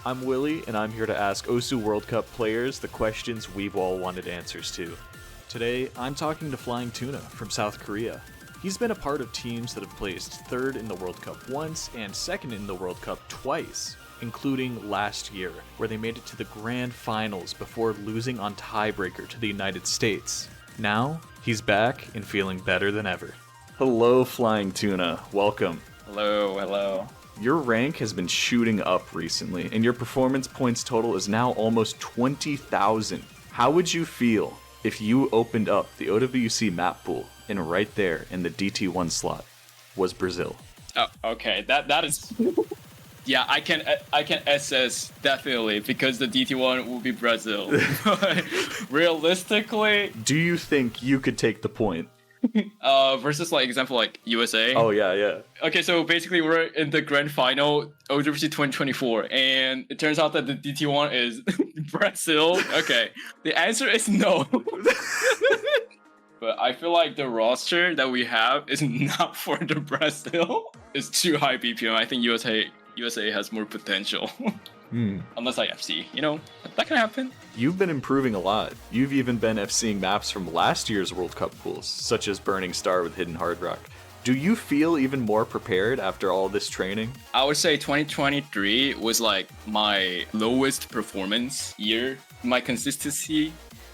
I'm Willie, and I'm here to ask OSU World Cup players the questions we've all wanted answers to. Today, I'm talking to Flying Tuna from South Korea. He's been a part of teams that have placed third in the World Cup once and second in the World Cup twice, including last year, where they made it to the grand finals before losing on tiebreaker to the United States. Now, he's back and feeling better than ever. Hello, Flying Tuna. Welcome. Hello. Your rank has been shooting up recently, and your performance points total is now almost 20,000. How would you feel if you opened up the OWC map pool and right there in the DT1 slot was Brazil? Oh, okay. That is. Yeah, I can assess definitely because the DT1 will be Brazil. But realistically, do you think you could take the point? Versus like example like USA. Oh yeah. Okay, so basically we're in the grand final OWC 2024, and it turns out that the DT1 is Brazil. Okay, the answer is no. But I feel like the roster that we have is not for the Brazil. It's too high BPM. I think USA has more potential. Unless I FC, that can happen. You've been improving a lot. You've even been FCing maps from last year's World Cup pools, such as Burning Star with Hidden Hard Rock. Do you feel even more prepared after all this training? I would say 2023 was like my lowest performance year. My consistency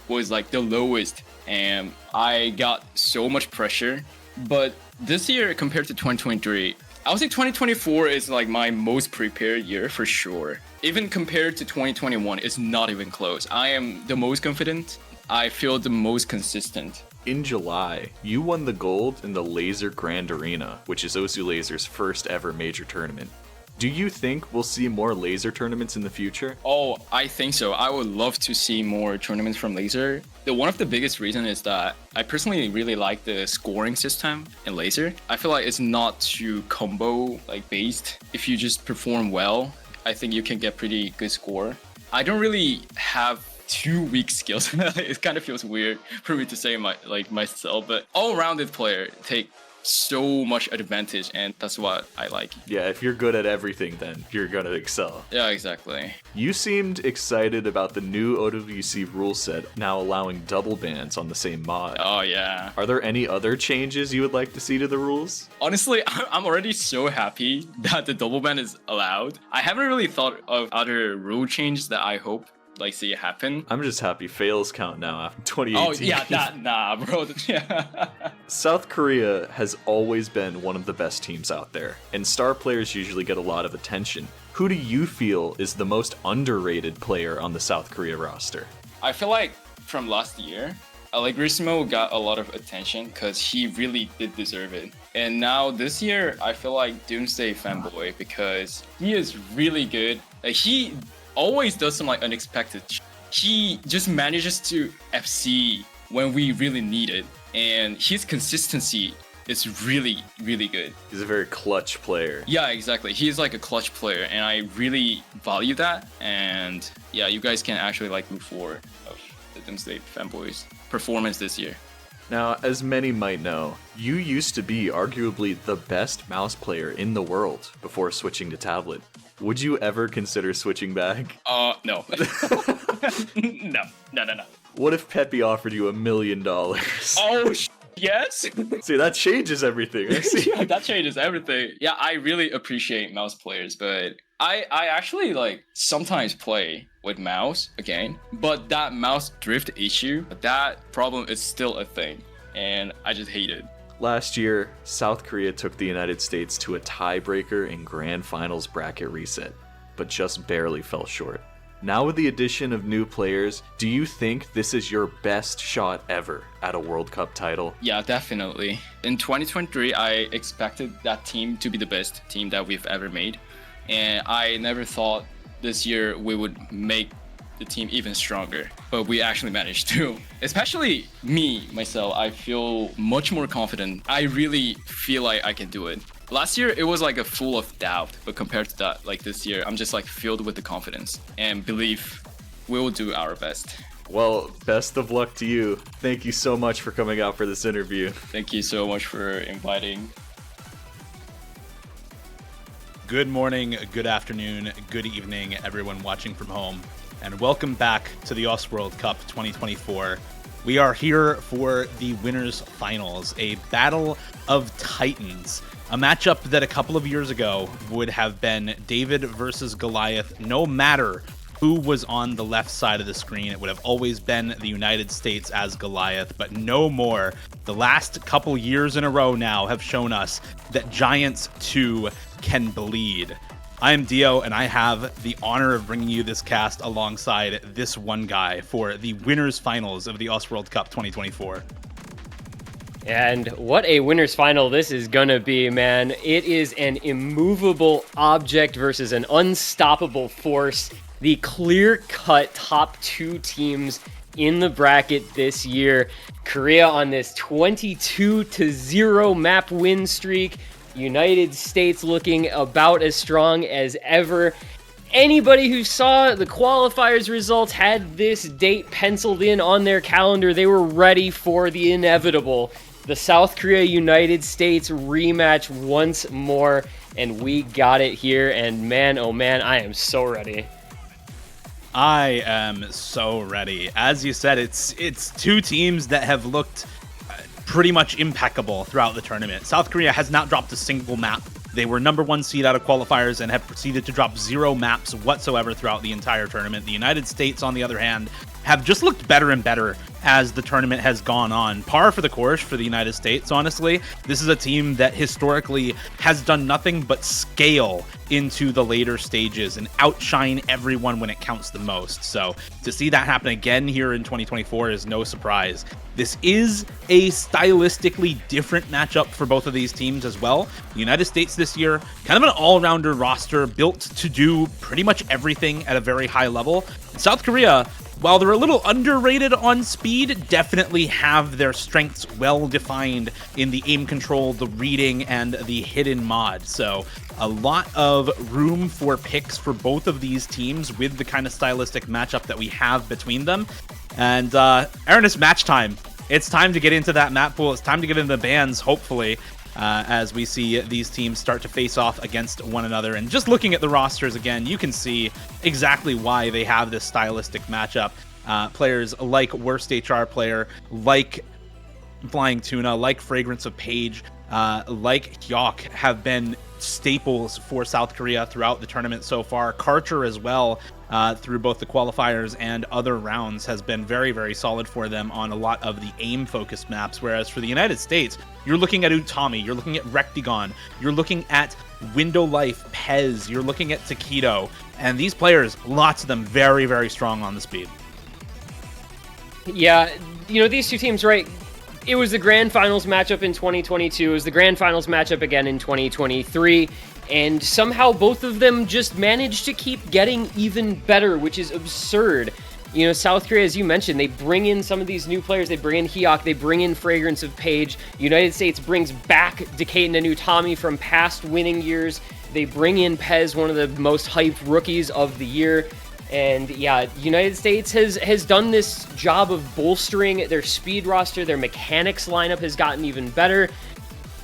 was like the lowest, and I got so much pressure. But this year compared to 2023, I would say 2024 is like my most prepared year for sure. Even compared to 2021, it's not even close. I am the most confident. I feel the most consistent. In July, you won the gold in the Laser Grand Arena, which is OSU Laser's first ever major tournament. Do you think we'll see more Laser tournaments in the future? Oh, I think so. I would love to see more tournaments from Laser. One of the biggest reasons is that I personally really like the scoring system in Laser. I feel like it's not too combo based. If you just perform well, I think you can get pretty good score. I don't really have too weak skills. It kind of feels weird for me to say myself, but all-rounded player take so much advantage, and that's what I like. Yeah, if you're good at everything, then you're gonna excel. Yeah, exactly. You seemed excited about the new OWC rule set now allowing double bans on the same mod. Oh yeah. Are there any other changes you would like to see to the rules? Honestly, I'm already so happy that the double ban is allowed. I haven't really thought of other rule changes that I hope see it happen. I'm just happy fails count now after 2018. Oh yeah, bro. Yeah. South Korea has always been one of the best teams out there, and star players usually get a lot of attention. Who do you feel is the most underrated player on the South Korea roster? I feel like from last year, Allegrismo got a lot of attention because he really did deserve it. And now this year, I feel like Doomsday Fanboy because he is really good. He always does some unexpected. He just manages to FC when we really need it, and his consistency is really, really good. He's a very clutch player. Yeah, exactly. He is like a clutch player, and I really value that. And yeah, you guys can actually look forward of the Doomsday Fanboys performance this year. Now, as many might know, you used to be arguably the best mouse player in the world before switching to tablet. Would you ever consider switching back? No. No. What if Pepe offered you $1 million? Oh, yes. See, that changes everything. I see. Yeah, that changes everything. Yeah, I really appreciate mouse players, but I actually sometimes play with mouse again, but that mouse drift issue, that problem is still a thing, and I just hate it. Last year, South Korea took the United States to a tiebreaker in Grand Finals bracket reset, but just barely fell short. Now with the addition of new players, do you think this is your best shot ever at a World Cup title? Yeah, definitely. In 2023, I expected that team to be the best team that we've ever made, and I never thought this year we would make the team even stronger, but we actually managed to. Especially myself, I feel much more confident. I really feel like I can do it. Last year, it was a full of doubt, but compared to that, this year, I'm just filled with the confidence and belief we will do our best. Well, best of luck to you. Thank you so much for coming out for this interview. Thank you so much for inviting. Good morning, good afternoon, good evening, everyone watching from home, and welcome back to the US World Cup 2024. We are here for the winners finals, a battle of titans, a matchup that a couple of years ago would have been David versus Goliath. No matter who was on the left side of the screen, it would have always been the United States as Goliath, but no more. The last couple years in a row now have shown us that Giants too can bleed. I am Dio, and I have the honor of bringing you this cast alongside this one guy for the winners finals of the US World Cup 2024. And what a winner's final this is gonna be, man. It is an immovable object versus an unstoppable force. The clear-cut top two teams in the bracket this year. Korea on this 22-0 map win streak. United States looking about as strong as ever. Anybody who saw the qualifiers results had this date penciled in on their calendar. They were ready for the inevitable. The South Korea-United States rematch once more, and we got it here, and man, oh man, I am so ready. I am so ready. As you said, it's two teams that have looked pretty much impeccable throughout the tournament. South Korea has not dropped a single map. They were number one seed out of qualifiers and have proceeded to drop 0 maps whatsoever throughout the entire tournament. The United States, on the other hand, have just looked better and better as the tournament has gone on. Par for the course for the United States, honestly. This is a team that historically has done nothing but scale into the later stages and outshine everyone when it counts the most. So to see that happen again here in 2024 is no surprise. This is a stylistically different matchup for both of these teams as well. The United States this year, kind of an all-rounder roster built to do pretty much everything at a very high level. South Korea, while they're a little underrated on speed, definitely have their strengths well defined in the aim control, the reading, and the hidden mod. So a lot of room for picks for both of these teams with the kind of stylistic matchup that we have between them. And Aaron, it's match time. It's time to get into that map pool. It's time to get into the bans, hopefully, as we see these teams start to face off against one another. And just looking at the rosters again, you can see exactly why they have this stylistic matchup. Players like Worst HR Player, like Flying Tuna, like Fragrance of Page, like Hyok have been staples for South Korea throughout the tournament so far. Karcher as well, through both the qualifiers and other rounds, has been very, very solid for them on a lot of the aim-focused maps, whereas for the United States, you're looking at Utami, you're looking at Rectigon, you're looking at Window Life, Pez, you're looking at Taquito, and these players, lots of them very, very strong on the speed. Yeah, you know, these two teams, right? It was the Grand Finals matchup in 2022. It was the Grand Finals matchup again in 2023. And somehow both of them just managed to keep getting even better, which is absurd. You know, South Korea, as you mentioned, they bring in some of these new players. They bring in Hyok. They bring in Fragrance of Page. United States brings back Decade and Utami from past winning years. They bring in Pez, one of the most hyped rookies of the year. And yeah, United States has done this job of bolstering their speed roster. Their mechanics lineup has gotten even better.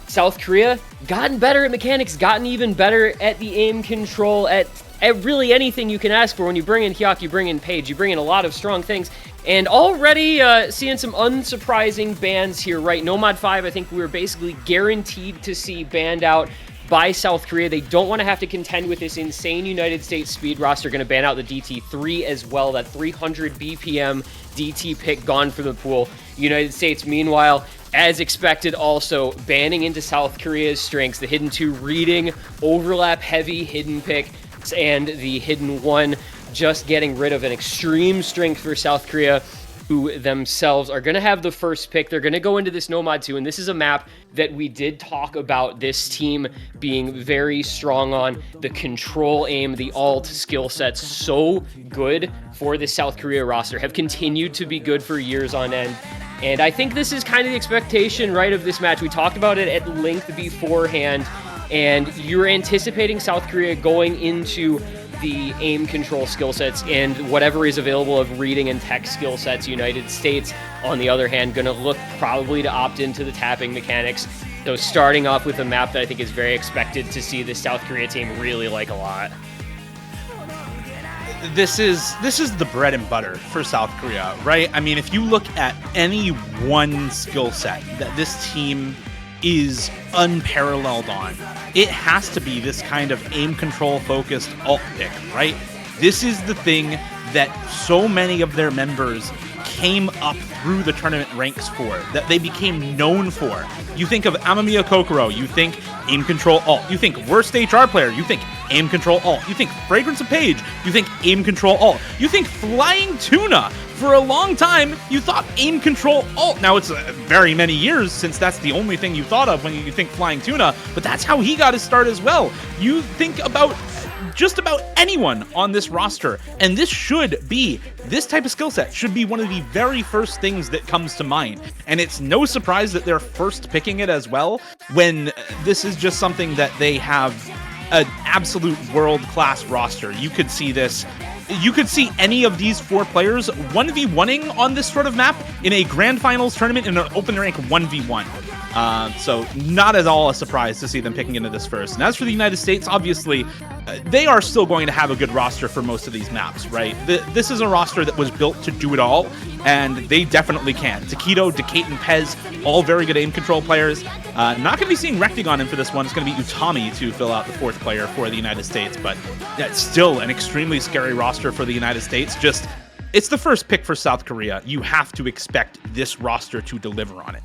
South Korea, gotten better at mechanics, gotten even better at the aim control, at really anything you can ask for. When you bring in Hyok, you bring in Page, you bring in a lot of strong things. And already seeing some unsurprising bans here, right? Nomad 5, I think we were basically guaranteed to see banned out by South Korea. They don't want to have to contend with this insane United States speed roster. Going to ban out the DT3 as well. That 300 BPM DT pick gone from the pool. United States, meanwhile, as expected, also banning into South Korea's strengths. The hidden 2 reading, overlap heavy hidden pick, and the hidden 1 just getting rid of an extreme strength for South Korea, who themselves are going to have the first pick. They're going to go into this Nomad 2, and this is a map that we did talk about this team being very strong on. The control aim, the alt skill sets, so good for the South Korea roster, have continued to be good for years on end. And I think this is kind of the expectation, right, of this match. We talked about it at length beforehand, and you're anticipating South Korea going into the aim control skill sets and whatever is available of reading and tech skill sets. United States, on the other hand, going to look probably to opt into the tapping mechanics. So starting off with a map that I think is very expected to see the South Korea team really like a lot. This is the bread and butter for South Korea, right? I mean, if you look at any one skill set that this team is unparalleled on, it has to be this kind of aim control focused alt pick, right? This is the thing that so many of their members came up through the tournament ranks for, that they became known for. You think of Amamiya Kokoro, you think aim control alt. You think worst HR player, you think aim control alt. You think Fragrance of Page, you think aim control alt. You think Flying Tuna. For a long time, you thought aim control alt. Now, it's very many years since that's the only thing you thought of when you think Flying Tuna, but that's how he got his start as well. You think about just about anyone on this roster, and this type of skill set should be one of the very first things that comes to mind. And it's no surprise that they're first picking it as well, when this is just something that they have an absolute world-class roster. You could see this. You could see any of these 4 players 1v1ing on this sort of map in a Grand Finals tournament in an open rank 1v1. So not at all a surprise to see them picking into this first. And as for the United States, obviously, they are still going to have a good roster for most of these maps, right? This is a roster that was built to do it all, and they definitely can. Takedo, Decate, and Pez, all very good aim control players. Not going to be seeing Rectagon in for this one. It's going to be Utami to fill out the 4th player for the United States, but it's still an extremely scary roster for the United States. Just, it's the first pick for South Korea. You have to expect this roster to deliver on it.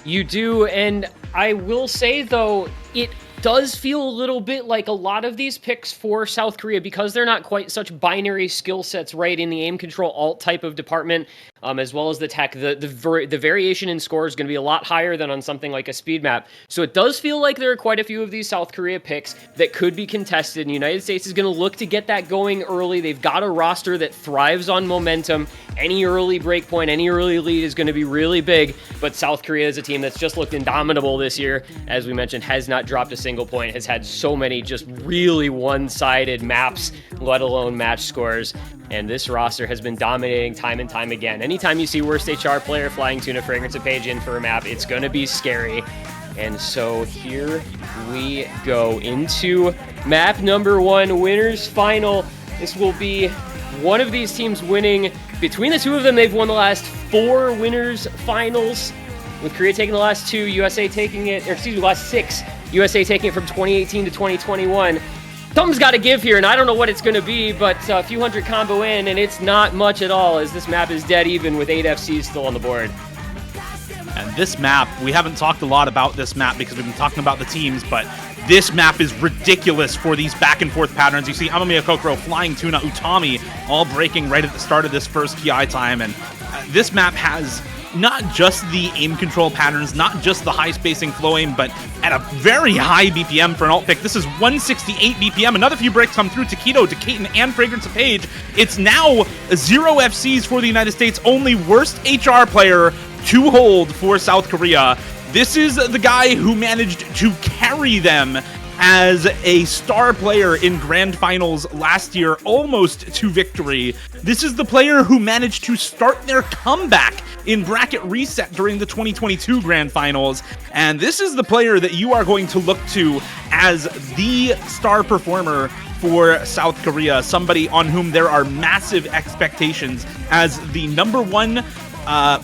You do, and I will say, though, it does feel a little bit like a lot of these picks for South Korea, because they're not quite such binary skill sets, right, in the aim control alt type of department, as well as the tech. The variation in score is going to be a lot higher than on something like a speed map. So it does feel like there are quite a few of these South Korea picks that could be contested, and the United States is going to look to get that going early. They've got a roster that thrives on momentum. Any early breakpoint, any early lead is going to be really big, but South Korea is a team that's just looked indomitable this year. As we mentioned, has not dropped a single point, has had so many just really one-sided maps, let alone match scores, and this roster has been dominating time and time again. Anytime you see worst HR player, Flying Tuna, Fragrance of Page in for a map, it's going to be scary. And so here we go into map number 1, winners final. This will be one of these teams winning. Between the two of them, they've won the last 4 winners finals, with Korea taking the last 2, USA taking it, or excuse me, last 6, USA taking it from 2018 to 2021. Something's got to give here, and I don't know what it's going to be, but a few hundred combo in, and it's not much at all, as this map is dead even with 8 FCs still on the board. And this map, we haven't talked a lot about this map because we've been talking about the teams, but this map is ridiculous for these back and forth patterns. You see Amamiya Kokoro, Flying Tuna, Utami all breaking right at the start of this first PI time, and this map has not just the aim control patterns, not just the high spacing flow aim, but at a very high BPM for an alt pick. This is 168 BPM. Another few breaks come through Takedo, Decaton, and Fragrance of Page. It's now 0 FCs for the United States, only worst HR player to hold for South Korea. This is the guy who managed to carry them as a star player in Grand Finals last year, almost to victory. This is the player who managed to start their comeback in Bracket Reset during the 2022 Grand Finals, and this is the player that you are going to look to as the star performer for South Korea, somebody on whom there are massive expectations as the number 1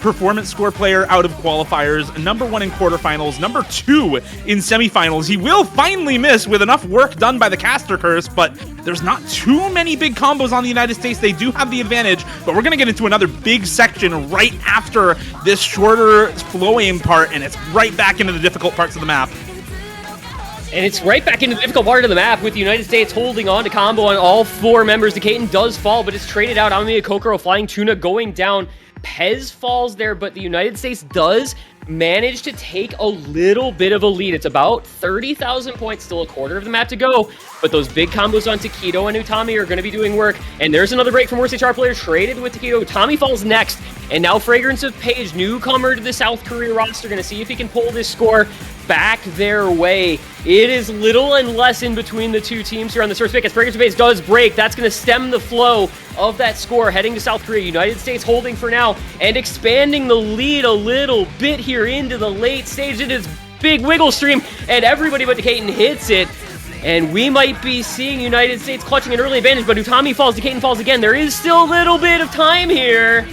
performance score player out of qualifiers, number 1 in quarterfinals, number 2 in semifinals. He will finally miss with enough work done by the caster curse, but there's not too many big combos on the United States. They do have the advantage, but we're going to get into another big section right after this shorter flow aim part, and it's right back into the difficult parts of the map. And it's right back into the difficult part of the map with the United States holding on to combo on all 4 members. Decaton does fall, but it's traded out. Amamiya Kokoro, Flying Tuna going down. Pez falls there, but the United States does manage to take a little bit of a lead. It's about 30,000 points, still a quarter of the map to go, but those big combos on Takedo and Utami are going to be doing work, and there's another break from worst HR player traded with Takedo. Utami falls next, And now Fragrance of Page, newcomer to the South Korea roster, going to see if he can pull this score back their way. It is little and less in between the two teams here on the first pick as Fragrance of Page does break. That's going to stem the flow of that score heading to South Korea. United States holding for now and expanding the lead a little bit here into the late stage. It is big wiggle stream, and everybody but Decatur hits it. And we might be seeing United States clutching an early advantage, but Utami falls, Decatur falls again. There is still a little bit of time here.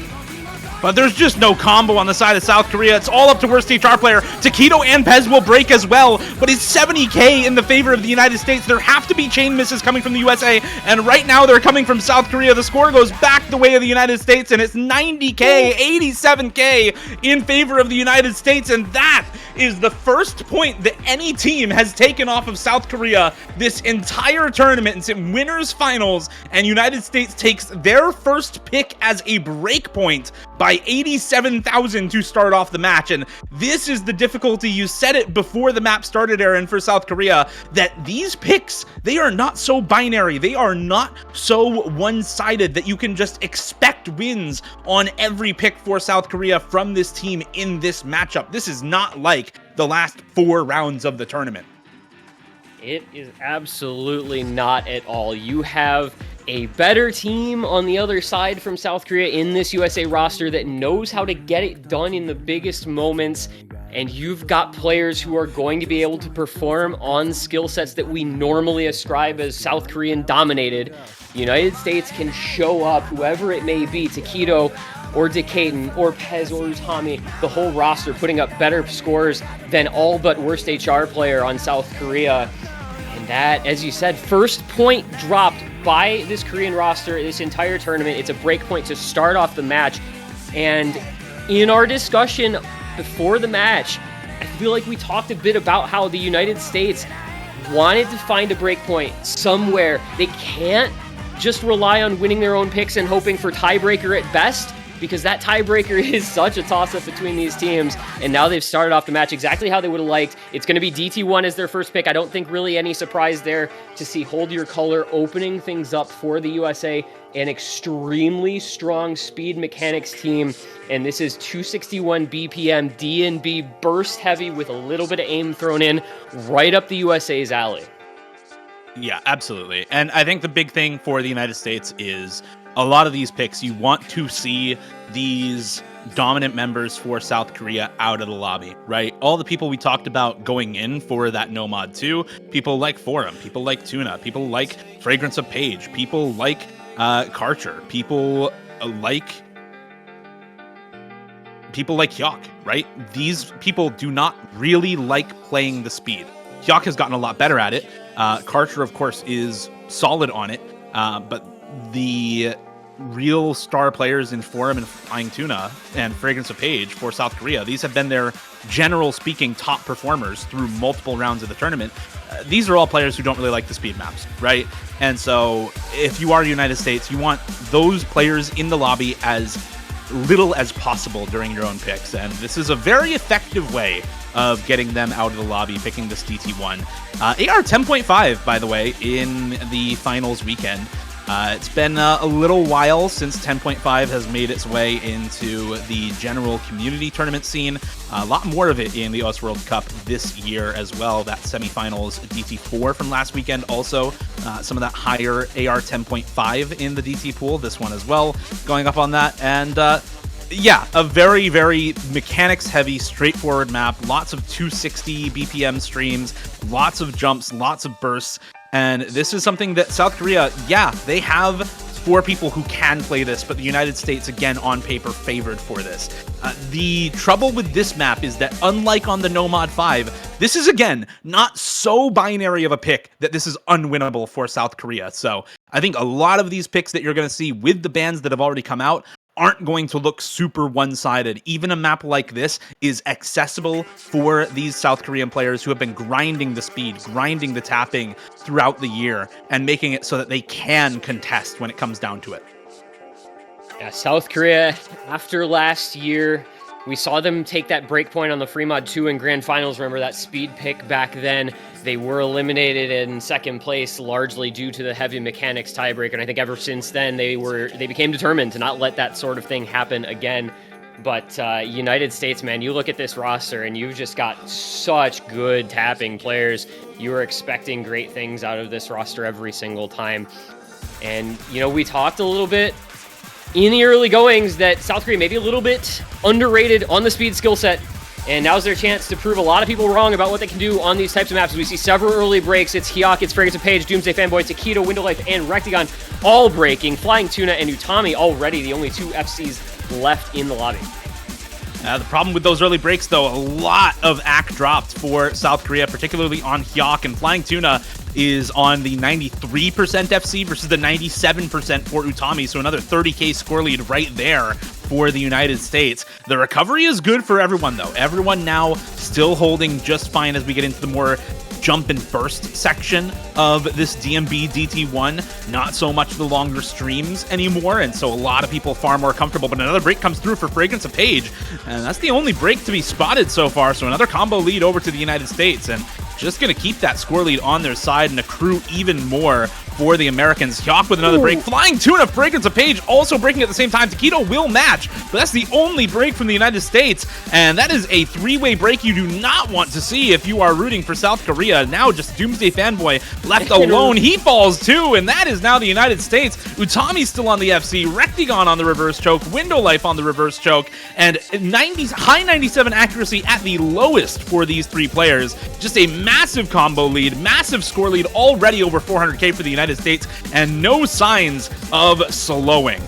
But there's just no combo on the side of South Korea. It's all up to worst HR player. Taquito and Pez will break as well, but it's 70k in the favor of the United States. There have to be chain misses coming from the USA, and right now they're coming from South Korea. The score goes back the way of the United States, and it's 90k, 87k in favor of the United States, and that is the first point that any team has taken off of South Korea this entire tournament. It's in winners finals, and United States takes their first pick as a break point by 87,000 to start off the match. And this is the difficulty. You said it before the map started, Aaron, for South Korea, that these picks, they are not so binary. They are not so one-sided that you can just expect wins on every pick for South Korea from this team in this matchup. This is not like the last 4 rounds of the tournament. It is absolutely not at all. You have a better team on the other side from South Korea in this USA roster that knows how to get it done in the biggest moments, and you've got players who are going to be able to perform on skill sets that we normally ascribe as South Korean dominated. United States can show up, whoever it may be, Taquito or Decatur or Pez or Utami, the whole roster putting up better scores than all but worst HR player on South Korea. And that, as you said, first point dropped by this Korean roster this entire tournament. It's a break point to start off the match. And in our discussion before the match, I feel like we talked a bit about how the United States wanted to find a break point somewhere. They can't just rely on winning their own picks and hoping for tiebreaker at best, because that tiebreaker is such a toss-up between these teams, and now they've started off the match exactly how they would have liked. It's going to be DT1 as their first pick. I don't think really any surprise there to see Hold Your Color opening things up for the USA, an extremely strong speed mechanics team, and this is 261 BPM D&B burst heavy with a little bit of aim thrown in right up the USA's alley. Yeah, absolutely. And I think the big thing for the United States is a lot of these picks, you want to see these dominant members for South Korea out of the lobby, right? All the people we talked about going in for that No Mod 2, people like Forum, people like Tuna, people like Fragrance of Page, people like Karcher, people like Hyok, right? These people do not really like playing the speed. Hyok has gotten a lot better at it. Karcher, of course, is solid on it, but the real star players in Forum and Flying Tuna and Fragrance of Page for South Korea, these have been their general speaking top performers through multiple rounds of the tournament. These are all players who don't really like the speed maps, right? And so if you are United States, you want those players in the lobby as little as possible during your own picks, and this is a very effective way of getting them out of the lobby, picking this DT1. AR 10.5, by the way, in the finals weekend. It's been a little while since 10.5 has made its way into the general community tournament scene. A lot more of it in the US World Cup this year as well. That semifinals DT4 from last weekend also. Some of that higher AR 10.5 in the DT pool. This one as well, going up on that. And yeah, a very, very mechanics-heavy, straightforward map. Lots of 260 BPM streams, lots of jumps, lots of bursts. And this is something that South Korea, yeah, they have 4 people who can play this, but the United States, again, on paper, favored for this. The trouble with this map is that, unlike on the No Mod 5, this is, again, not so binary of a pick that this is unwinnable for South Korea. So I think a lot of these picks that you're going to see with the bans that have already come out aren't going to look super one-sided. Even a map like this is accessible for these South Korean players who have been grinding the speed, grinding the tapping throughout the year, and making it so that they can contest when it comes down to it. Yeah, South Korea, after last year, we saw them take that break point on the Free Mod 2 in Grand Finals. Remember that speed pick back then? They were eliminated in second place largely due to the heavy mechanics tiebreaker. And I think ever since then, they became determined to not let that sort of thing happen again. But United States, man, you look at this roster and you've just got such good tapping players. You were expecting great things out of this roster every single time. And, you know, we talked a little bit in the early goings that South Korea may be a little bit underrated on the speed skill set. And now's their chance to prove a lot of people wrong about what they can do on these types of maps. We see several early breaks. It's Hyok, it's Fragrance of Page, Doomsday Fanboy, Taquito, Window Life, and Rectagon all breaking. Flying Tuna and Utami already the only two FCs left in the lobby. The problem with those early breaks, though, a lot of ACK dropped for South Korea, particularly on Hyok, and Flying Tuna is on the 93% FC versus the 97% for Utami, so another 30k score lead right there for the United States. The recovery is good for everyone, though. Everyone now still holding just fine as we get into the more jump and burst section of this DMB DT1. Not so much the longer streams anymore, and so a lot of people far more comfortable. But another break comes through for Fragrance of Page, and that's the only break to be spotted so far. So another combo lead over to the United States, and just going to keep that score lead on their side and accrue even more for the Americans. Hyok with another break. Flying Tuna, Fragrance of Page also breaking at the same time. Taquito will match, but that's the only break from the United States, and that is a three-way break you do not want to see if you are rooting for South Korea. Now just Doomsday Fanboy left alone. He falls too, and that is now the United States. Utami still on the FC, Rectagon on the reverse choke, Window Life on the reverse choke, and high 97 accuracy at the lowest for these three players. Just a massive combo lead, massive score lead, already over 400k for the United States, and no signs of slowing.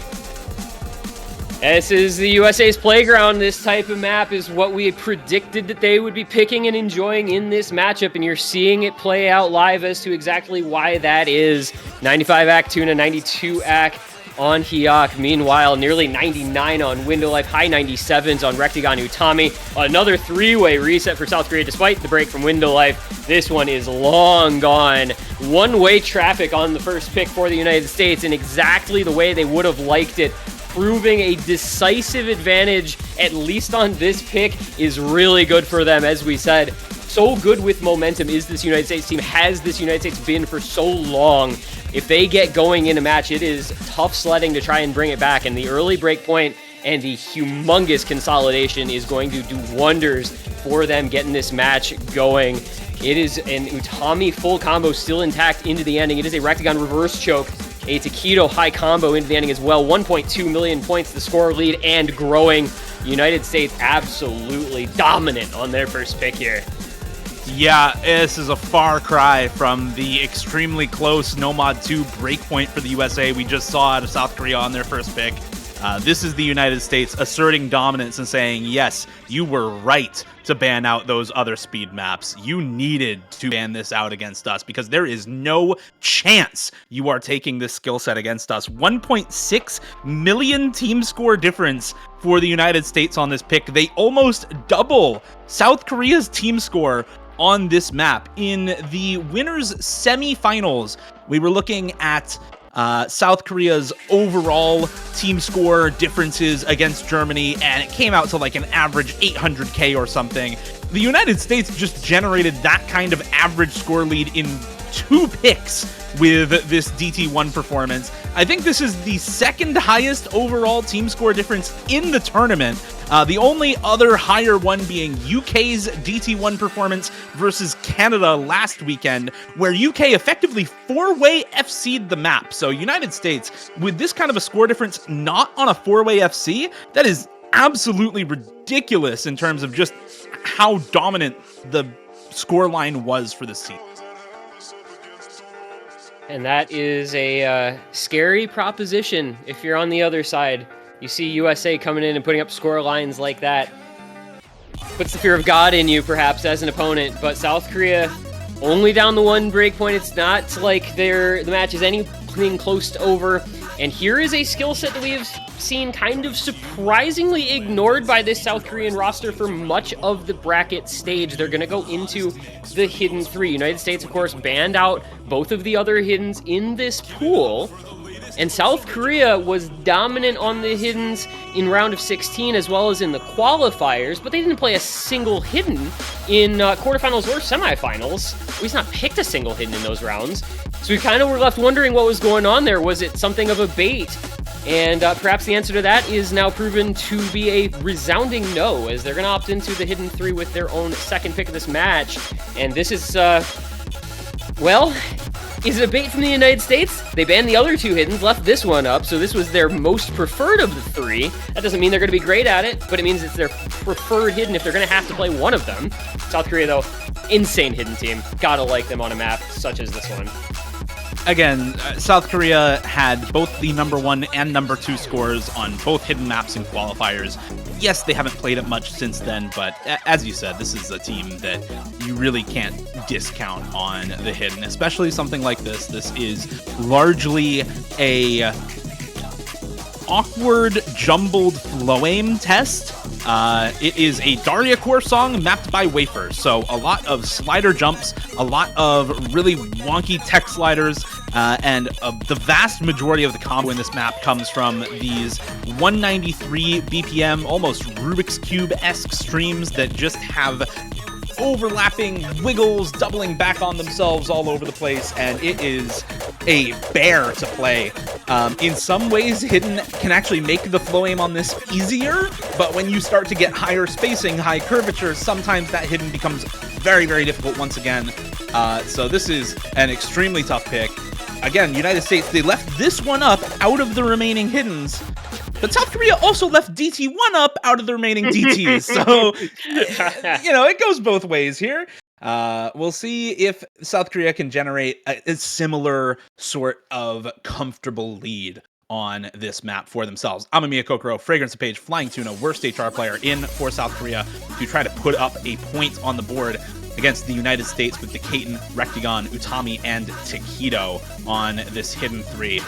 This is the USA's playground. This type of map is what we predicted that they would be picking and enjoying in this matchup, and you're seeing it play out live as to exactly why that is. 95 ACK Tuna, 92 ACK on Hyok. Meanwhile, nearly 99 on Window Life, high 97s on Rectagon Utami. Another three-way reset for South Korea despite the break from Window Life. This one is long gone. One-way traffic on the first pick for the United States in exactly the way they would have liked it. Proving a decisive advantage, at least on this pick, is really good for them, as we said. So good with momentum is this United States team, has this United States been for so long. If they get going in a match, it is tough sledding to try and bring it back, and the early break point and the humongous consolidation is going to do wonders for them getting this match going. It is an Utami full combo still intact into the ending. It is a Rectagon reverse choke, a Taquito high combo into the ending as well. 1.2 million points, the score lead, and growing. United States absolutely dominant on their first pick here. Yeah, this is a far cry from the extremely close Nomad 2 breakpoint for the USA we just saw out of South Korea on their first pick. This is the United States asserting dominance and saying, yes, you were right to ban out those other speed maps. You needed to ban this out against us because there is no chance you are taking this skill set against us. 1.6 million team score difference for the United States on this pick. They almost double South Korea's team score on this map. In the winners semifinals, we were looking at South Korea's overall team score differences against Germany, and it came out to like an average 800k or something. The United States just generated that kind of average score lead in 2 picks with this DT1 performance. I think this is the second highest overall team score difference in the tournament. The only other higher one being UK's DT1 performance versus Canada last weekend, where UK effectively 4-way FC'd the map. So United States, with this kind of a score difference not on a 4-way FC, that is absolutely ridiculous in terms of just how dominant the scoreline was for this team. And that is a scary proposition if you're on the other side. You see USA coming in and putting up score lines like that. Puts the fear of God in you, perhaps, as an opponent. But South Korea only down the 1 break point. It's not like the match is anything close to over. And here is a skill set that we have seen kind of surprisingly ignored by this South Korean roster for much of the bracket stage. They're going to go into the hidden 3. United States, of course, banned out both of the other hiddens in this pool. And South Korea was dominant on the hiddens in round of 16 as well as in the qualifiers, but they didn't play a single hidden in quarterfinals or semifinals. At least not picked a single hidden in those rounds. So we kind of were left wondering what was going on there. Was it something of a bait And perhaps the answer to that is now proven to be a resounding no, as they're going to opt into the Hidden 3 with their own second pick of this match. And this is, well, is it a bait from the United States? They banned the other 2 Hiddens, left this one up, so this was their most preferred of the 3. That doesn't mean they're going to be great at it, but it means it's their preferred Hidden if they're going to have to play one of them. South Korea, though, insane Hidden team. Gotta like them on a map such as this one. Again, South Korea had both the number 1 and number 2 scores on both hidden maps and qualifiers. Yes, they haven't played it much since then, but as you said, this is a team that you really can't discount on the hidden, especially something like this. This is largely a awkward, jumbled flow aim test. It is a Daria Core song mapped by Wafer, so a lot of slider jumps, a lot of really wonky tech sliders, and the vast majority of the combo in this map comes from these 193 BPM, almost Rubik's Cube-esque streams that just have overlapping wiggles, doubling back on themselves all over the place, and it is a bear to play. In some ways, Hidden can actually make the flow aim on this easier, but when you start to get higher spacing, high curvature, sometimes that Hidden becomes very, very difficult once again. So this is an extremely tough pick. Again, United States, they left this one up out of the remaining Hiddens, but South Korea also left DT1 up out of the remaining DTs. So, you know, it goes both ways here. We'll see if South Korea can generate a similar sort of comfortable lead on this map for themselves. Amamiya Kokoro, Fragrance of Page, Flying Tuna, worst HR player in for South Korea to try to put up a point on the board against the United States with Decayton, Rectagon, Utami, and Taquito on this Hidden 3.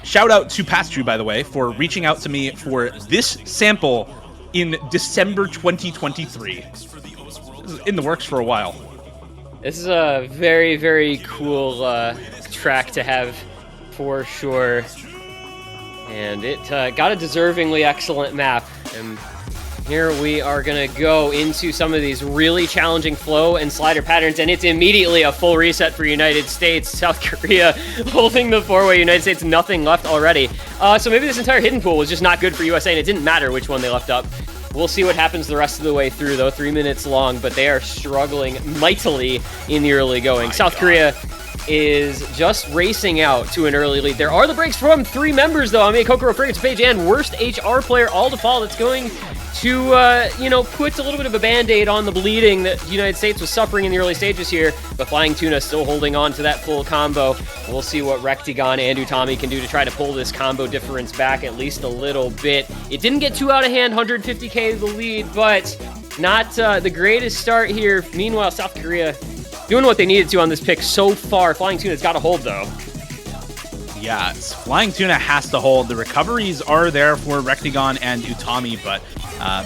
Shout out to Pastry, by the way, for reaching out to me for this sample in December 2023. This is in the works for a while. This is a very, very cool track to have for sure. And it got a deservingly excellent map. And here we are going to go into some of these really challenging flow and slider patterns, and it's immediately a full reset for United States. South Korea holding the 4-way, United States nothing left already. So maybe this entire hidden pool was just not good for USA, and it didn't matter which one they left up. We'll see what happens the rest of the way through, though. 3 minutes long, but they are struggling mightily in the early going. South Korea is just racing out to an early lead. There are the breaks from 3 members, though. I mean, Kokoro, Fragrance Page, and worst HR player all to fall. That's going to, you know, put a little bit of a band-aid on the bleeding that the United States was suffering in the early stages here. But Flying Tuna still holding on to that full combo. We'll see what Rectagon and Utami can do to try to pull this combo difference back at least a little bit. It didn't get too out of hand, 150k the lead, but not the greatest start here. Meanwhile, South Korea doing what they needed to on this pick so far. Flying Tuna's got to hold, though. Yeah, Flying Tuna has to hold. The recoveries are there for Rectagon and Utami, but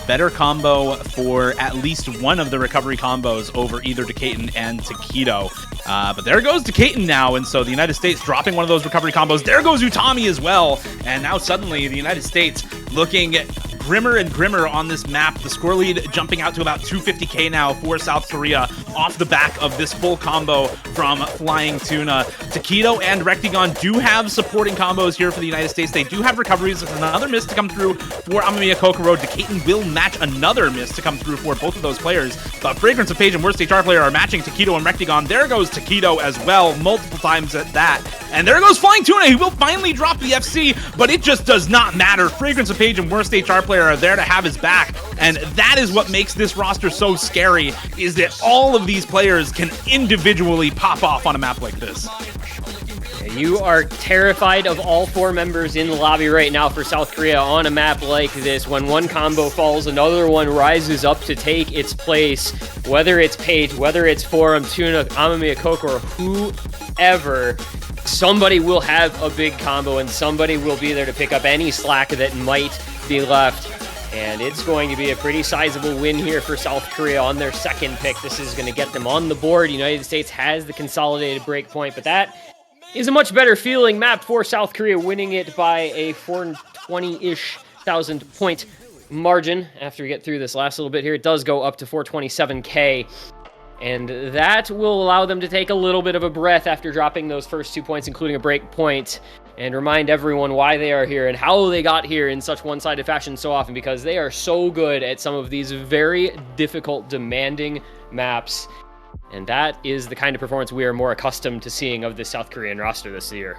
better combo for at least one of the recovery combos over either Decayton and Taquito. But there goes Decayton now, and so the United States dropping one of those recovery combos. There goes Utami as well, and now suddenly the United States looking grimmer and grimmer on this map. The score lead jumping out to about 250k now for South Korea off the back of this full combo from Flying Tuna. Taquito and Rectagon do have supporting combos here for the United States. They do have recoveries. There's another miss to come through for Amamiya Kokoro. Decayton will match another miss to come through for both of those players. But Fragrance of Page and Worst HR Player are matching Taquito and Rectagon. There goes Taquito as well, multiple times at that. And there goes Flying Tuna. He will finally drop the FC, but it just does not matter. Fragrance of Page and Worst HR Player are there to have his back, and that is what makes this roster so scary, is that all of these players can individually pop off on a map like this. You are terrified of all 4 members in the lobby right now for South Korea on a map like this. When one combo falls, another one rises up to take its place. Whether it's Page, whether it's Forum, Tuna, Amamiya Kokoro, whoever, somebody will have a big combo and somebody will be there to pick up any slack that might be left. And it's going to be a pretty sizable win here for South Korea on their second pick. This is going to get them on the board. United States has the consolidated break point, but that is a much better feeling map for South Korea, winning it by a 420-ish thousand point margin. After we get through this last little bit here, it does go up to 427k. And that will allow them to take a little bit of a breath after dropping those first 2 points, including a break point, and remind everyone why they are here and how they got here in such one-sided fashion so often, because they are so good at some of these very difficult, demanding maps. And that is the kind of performance we are more accustomed to seeing of the South Korean roster this year.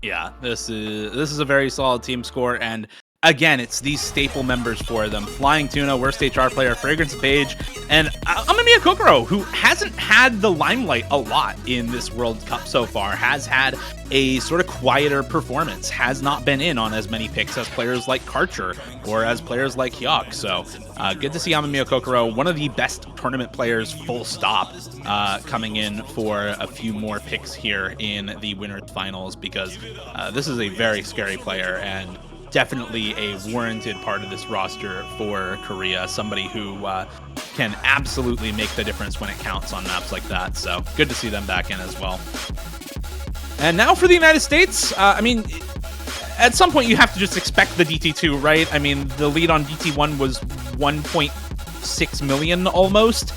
Yeah, this is a very solid team score, and again, it's these staple members for them. Flying Tuna, worst HR player, Fragrance Page, and Amamiya Kokoro, who hasn't had the limelight a lot in this World Cup so far, has had a sort of quieter performance, has not been in on as many picks as players like Karcher or as players like Hyuk. So good to see Amamiya Kokoro, one of the best tournament players, full stop, coming in for a few more picks here in the winners finals, because this is a very scary player and definitely a warranted part of this roster for Korea. Somebody who can absolutely make the difference when it counts on maps like that. So good to see them back in as well. And now for the United States, I mean, at some point you have to just expect the DT2, right? I mean, the lead on DT1 was 1.6 million almost.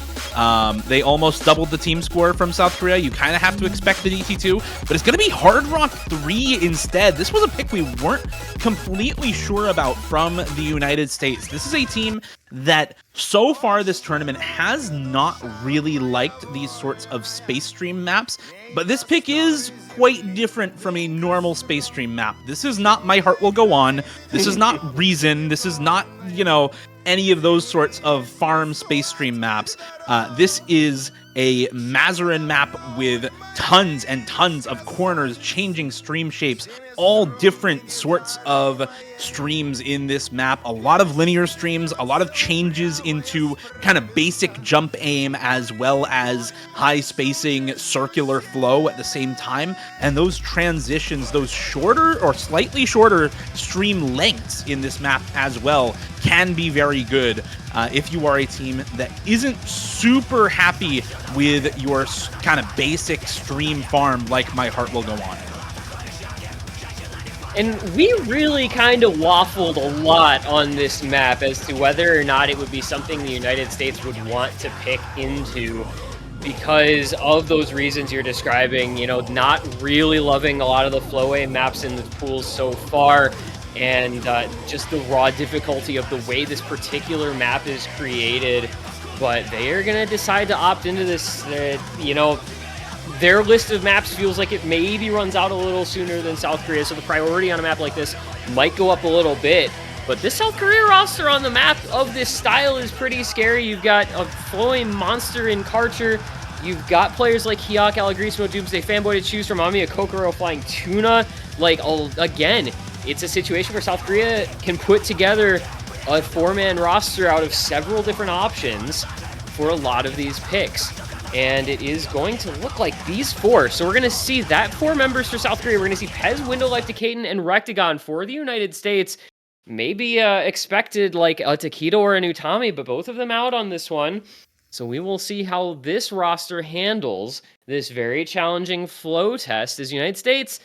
They almost doubled the team score from South Korea. You kind of have to expect the DT2, but it's going to be Hard Rock 3 instead. This was a pick we weren't completely sure about from the United States. This is a team that so far this tournament has not really liked these sorts of Space Stream maps, but this pick is quite different from a normal Space Stream map. This is not My Heart Will Go On. This is not Reason. This is not, you know, any of those sorts of farm Space Stream maps. This is a Mazarin map with tons and tons of corners, changing stream shapes, all different sorts of streams in this map. A lot of linear streams, a lot of changes into kind of basic jump aim, as well as high spacing circular flow at the same time. And those transitions, those shorter or slightly shorter stream lengths in this map as well, can be very good if you are a team that isn't super happy with your kind of basic stream farm like My Heart Will Go On. And we really kind of waffled a lot on this map as to whether or not it would be something the United States would want to pick into, because of those reasons you're describing, you know, not really loving a lot of the flowway maps in the pools so far, and just the raw difficulty of the way this particular map is created. But they are going to decide to opt into this, you know, their list of maps feels like it maybe runs out a little sooner than South Korea, so the priority on a map like this might go up a little bit. But this South Korea roster on the map of this style is pretty scary. You've got a flowing monster in Karcher. You've got players like Hyuk, Allegrisimo, Doomsday Fanboy to choose from, Amamiya Kokoro, Flying Tuna. Like, again, it's a situation where South Korea can put together a four-man roster out of several different options for a lot of these picks. And it is going to look like these four. So we're going to see that four members for South Korea. We're going to see Pez, Window Life, Decaton, and Rectagon for the United States. Maybe expected like a Taquito or an Utami, but both of them out on this one. So we will see how this roster handles this very challenging flow test, as United States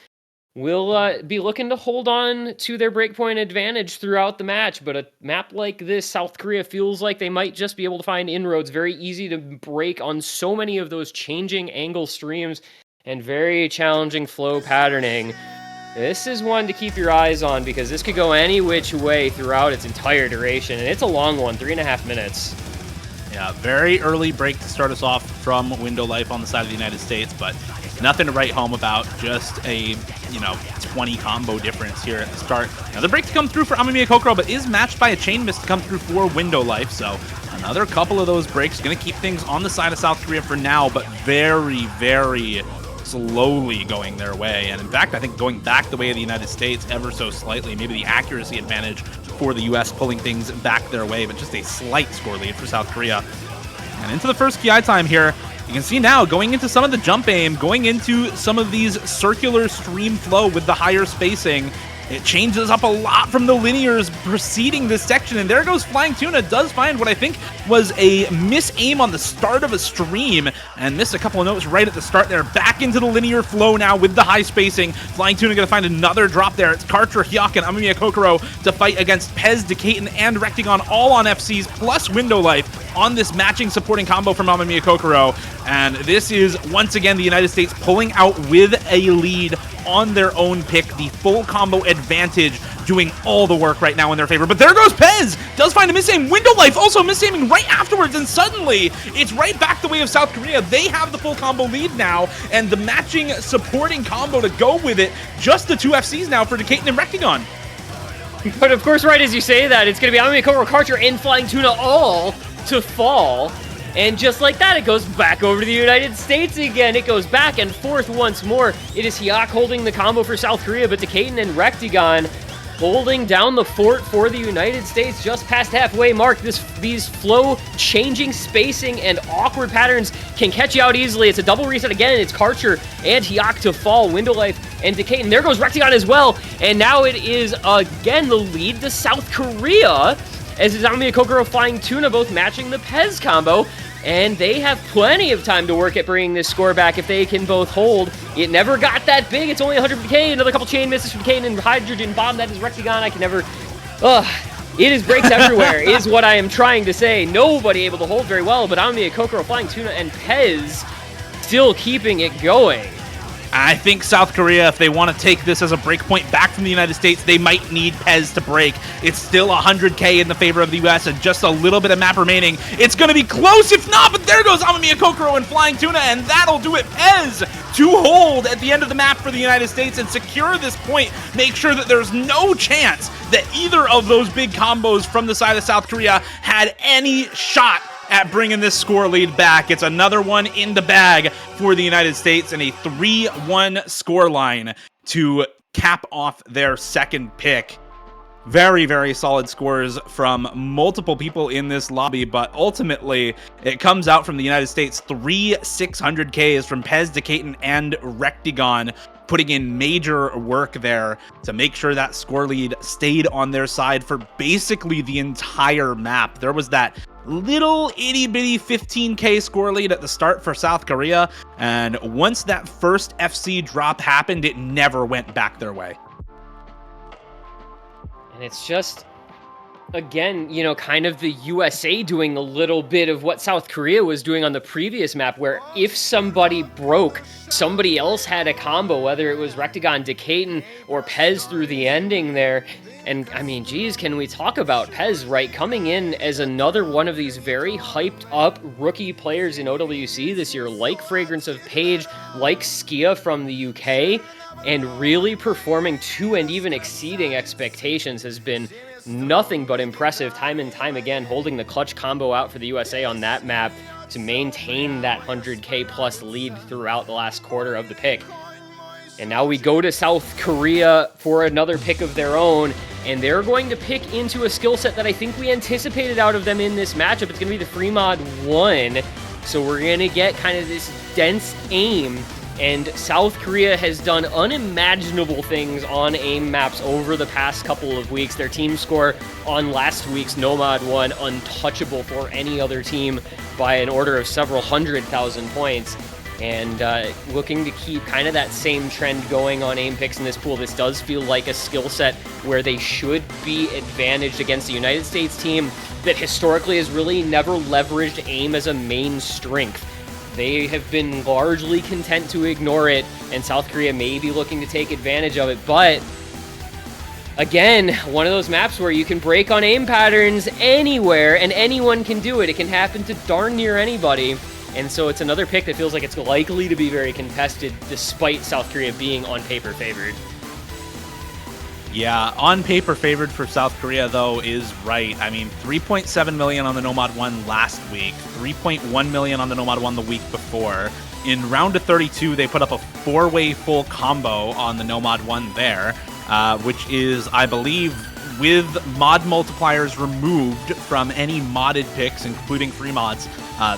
will be looking to hold on to their breakpoint advantage throughout the match. But a map like this, South Korea feels like they might just be able to find inroads. Very easy to break on so many of those changing angle streams and very challenging flow patterning. This is one to keep your eyes on, because this could go any which way throughout its entire duration. And it's a long one, 3.5 minutes. Yeah, very early break to start us off from Window Life on the side of the United States, but nothing to write home about. Just a, 20 combo difference here at the start. Another break to come through for Amamiya Kokoro, but is matched by a chain miss to come through for Window Life. So another couple of those breaks. Going to keep things on the side of South Korea for now, but very, very slowly going their way. And in fact, I think going back the way of the United States ever so slightly. Maybe the accuracy advantage for the U.S. pulling things back their way, but just a slight score lead for South Korea. And into the first KI time here, you can see now going into some of the jump aim, going into some of these circular stream flow with the higher spacing. It changes up a lot from the linears preceding this section, and there goes Flying Tuna. Does find what I think was a miss-aim on the start of a stream, and missed a couple of notes right at the start there. Back into the linear flow now with the high spacing. Flying Tuna gonna find another drop there. It's Karcher, Hyuk, and Amamiya Kokoro to fight against Pez, Decaton, and Rectagon, all on FCs, plus Window Life. on this matching supporting combo from Amamiya Kokoro. And this is, once again, the United States pulling out with a lead on their own pick. The full combo advantage doing all the work right now in their favor. But there goes Pez! Does find a misaim. Window Life also misaiming right afterwards, and suddenly it's right back the way of South Korea. They have the full combo lead now, and the matching supporting combo to go with it. Just the two FCs now for Decaton and Rectagon. But of course, right as you say that, it's going to be Amamiya Kokoro, Karcher, and Flying Tuna all to fall. And just like that, it goes back over to the United States again. It goes back and forth once more. It is Hyuk holding the combo for South Korea, but Decaton and Rectagon holding down the fort for the United States just past halfway mark. These flow changing spacing and awkward patterns can catch you out easily. It's a double reset again. It's Karcher and Hyuk to fall. Window Life and Decaton. There goes Rectagon as well. And now it is again the lead to South Korea, as is Amamiya Kokoro, Flying Tuna both matching the Pez combo. And they have plenty of time to work at bringing this score back if they can both hold. It never got that big. It's only 100 for Decay. Another couple chain misses from Decay and Hydrogen Bomb. That is Rectagon. I can never... it is breaks everywhere, is what I am trying to say. Nobody able to hold very well, but Amamiya Kokoro, Flying Tuna, and Pez still keeping it going. I think South Korea, if they want to take this as a breakpoint back from the United States, they might need Pez to break. It's still 100k in the favor of the US and just a little bit of map remaining. It's going to be close if not, but there goes Amamiya Kokoro and Flying Tuna, and that'll do it. Pez to hold at the end of the map for the United States and secure this point. Make sure that there's no chance that either of those big combos from the side of South Korea had any shot at bringing this score lead back. It's another one in the bag for the United States and a 3-1 scoreline to cap off their second pick. Very, very solid scores from multiple people in this lobby, but ultimately it comes out from the United States. 3 600Ks from Pez, Decaton, and Rectagon, putting in major work there to make sure that score lead stayed on their side for basically the entire map. There was that little itty-bitty 15k score lead at the start for South Korea, and once that first FC drop happened, it never went back their way. And it's just, again, you know, kind of the USA doing a little bit of what South Korea was doing on the previous map, where if somebody broke, somebody else had a combo, whether it was Rectagon, Decaton, or Pez through the ending there. And, I mean, geez, can we talk about Pez, right? Coming in as another one of these very hyped-up rookie players in OWC this year, like Fragrance of Page, like Skia from the UK, and really performing to and even exceeding expectations has been nothing but impressive time and time again, holding the clutch combo out for the USA on that map to maintain that 100k plus lead throughout the last quarter of the pick. And now we go to South Korea for another pick of their own, and they're going to pick into a skill set that I think we anticipated out of them in this matchup. It's going to be the Free Mod 1, so we're going to get kind of this dense aim, and South Korea has done unimaginable things on aim maps over the past couple of weeks. Their team score on last week's Nomad 1, untouchable for any other team by an order of several 100,000 points. And looking to keep kind of that same trend going on aim picks in this pool. This does feel like a skill set where they should be advantaged against the United States team that historically has really never leveraged aim as a main strength. They have been largely content to ignore it, and South Korea may be looking to take advantage of it. But again, one of those maps where you can break on aim patterns anywhere, and anyone can do it. It can happen to darn near anybody. And so it's another pick that feels like it's likely to be very contested, despite South Korea being on paper favored. Yeah, on paper favored for South Korea, though, is right. I mean, 3.7 million on the Nomad 1 last week, 3.1 million on the Nomad 1 the week before. In round of 32, they put up a 4-way full combo on the Nomad 1 there, which is, I believe, with mod multipliers removed from any modded picks, including free mods,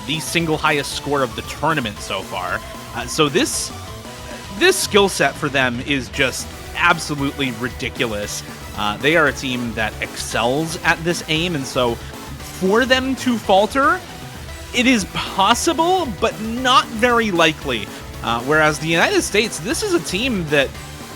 the single highest score of the tournament so far. So this skill set for them is just absolutely ridiculous. They are a team that excels at this aim, and so for them to falter, it is possible, but not very likely. Whereas the United States, this is a team that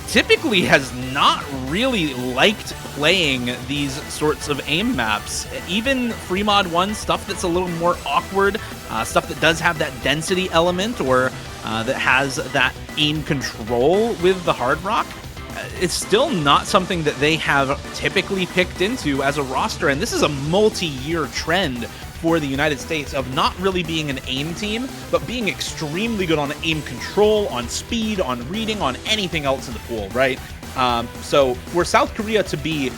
typically has not really liked playing these sorts of aim maps. Even Free Mod 1, stuff that's a little more awkward, stuff that does have that density element or that has that aim control with the Hard Rock, it's still not something that they have typically picked into as a roster, and this is a multi-year trend for the United States of not really being an aim team, but being extremely good on aim control, on speed, on reading, on anything else in the pool, right? So for South Korea to be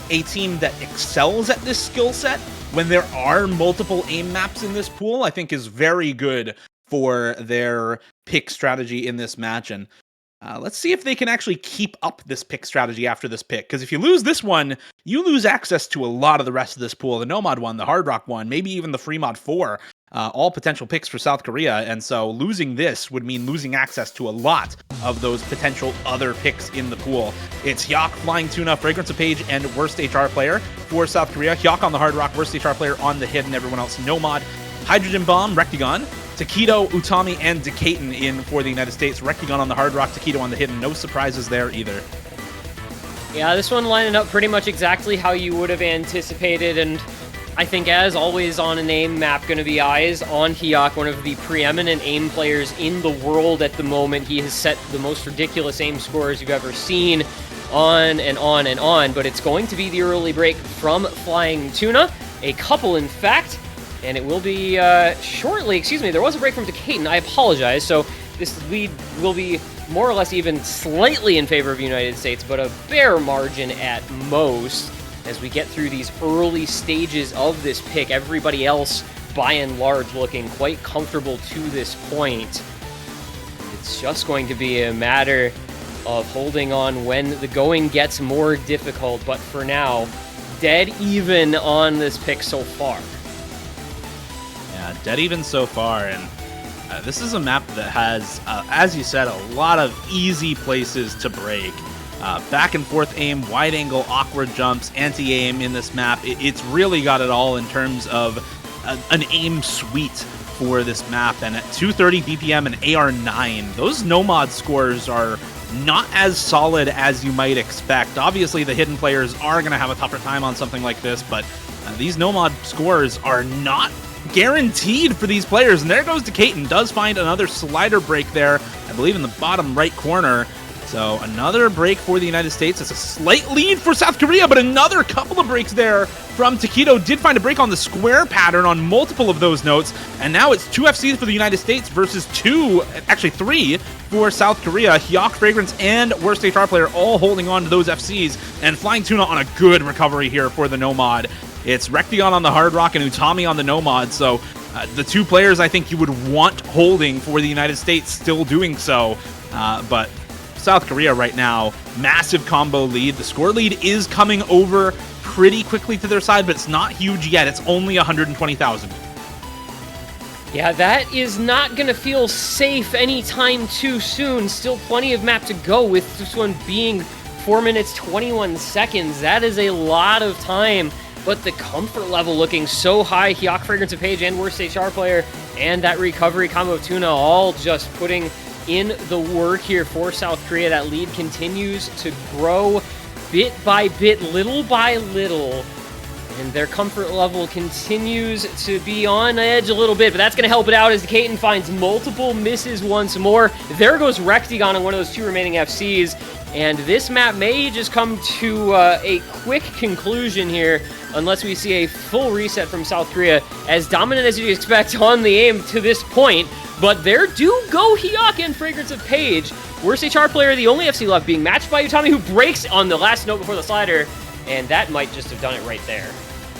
a team that excels at this skill set when there are multiple aim maps in this pool, I think is very good for their pick strategy in this match. And let's see if they can actually keep up this pick strategy after this pick, because if you lose this one, you lose access to a lot of the rest of this pool. The Nomad one, the Hard Rock one, maybe even the Free Mod 4, all potential picks for South Korea, and so losing this would mean losing access to a lot of those potential other picks in the pool. It's Hyok, Flying Tuna, Fragrance of Page, and Worst HR Player for South Korea. Hyok on the Hard Rock, Worst HR Player on the Hidden, everyone else Nomad, Hydrogen Bomb, Rectagon, Takedo, Utami, and Decaton in for the United States. Rectagon on the Hard Rock, Takedo on the Hidden. No surprises there either. Yeah, this one lining up pretty much exactly how you would have anticipated, and I think as always on an aim map, going to be eyes on Hyok, one of the preeminent aim players in the world at the moment. He has set the most ridiculous aim scores you've ever seen, on and on and on, but it's going to be the early break from Flying Tuna, a couple in fact, and it will be shortly. Excuse me, there was a break from Decaton. I apologize. So this lead will be more or less even slightly in favor of the United States, but a bare margin at most as we get through these early stages of this pick. Everybody else, by and large, looking quite comfortable to this point. It's just going to be a matter of holding on when the going gets more difficult, but for now, dead even on this pick so far. Dead even so far, and this is a map that has, as you said, a lot of easy places to break. Back and forth aim, wide angle, awkward jumps, anti-aim in this map. It's really got it all in terms of an aim suite for this map, and at 230 BPM and AR9, those Nomad scores are not as solid as you might expect. Obviously, the hidden players are going to have a tougher time on something like this, but these Nomad scores are not guaranteed for these players. And there goes Decaton, does find another slider break there, I believe in the bottom right corner. So another break for the United States. It's a slight lead for South Korea, but another couple of breaks there from Takedo. Did find a break on the square pattern on multiple of those notes, and now it's 2 FCs for the United States versus 3 for South Korea. Hyok, Fragrance, and Worst HR Player all holding on to those FCs, and Flying Tuna on a good recovery here for the Nomad. It's Rectagon on the Hard Rock and Utami on the Nomad, so the two players I think you would want holding for the United States still doing so, but South Korea right now, massive combo lead. The score lead is coming over pretty quickly to their side, but it's not huge yet. It's only 120,000. Yeah, that is not going to feel safe anytime too soon. Still plenty of map to go, with this one being 4 minutes, 21 seconds. That is a lot of time, but the comfort level looking so high. Hyok, Fragrance of Page, and Worst HR Player, and that recovery combo of Tuna all just putting in the work here for South Korea. That lead continues to grow bit by bit, little by little, and their comfort level continues to be on edge a little bit, but that's going to help it out as Decaton finds multiple misses once more. There goes Rectagon on one of those two remaining FCs, and this map may just come to a quick conclusion here unless we see a full reset from South Korea, as dominant as you'd expect on the aim to this point. But there do go Hyok and Fragrance of Page. Worst HR Player, the only FC left, being matched by Utami, who breaks on the last note before the slider, and that might just have done it right there.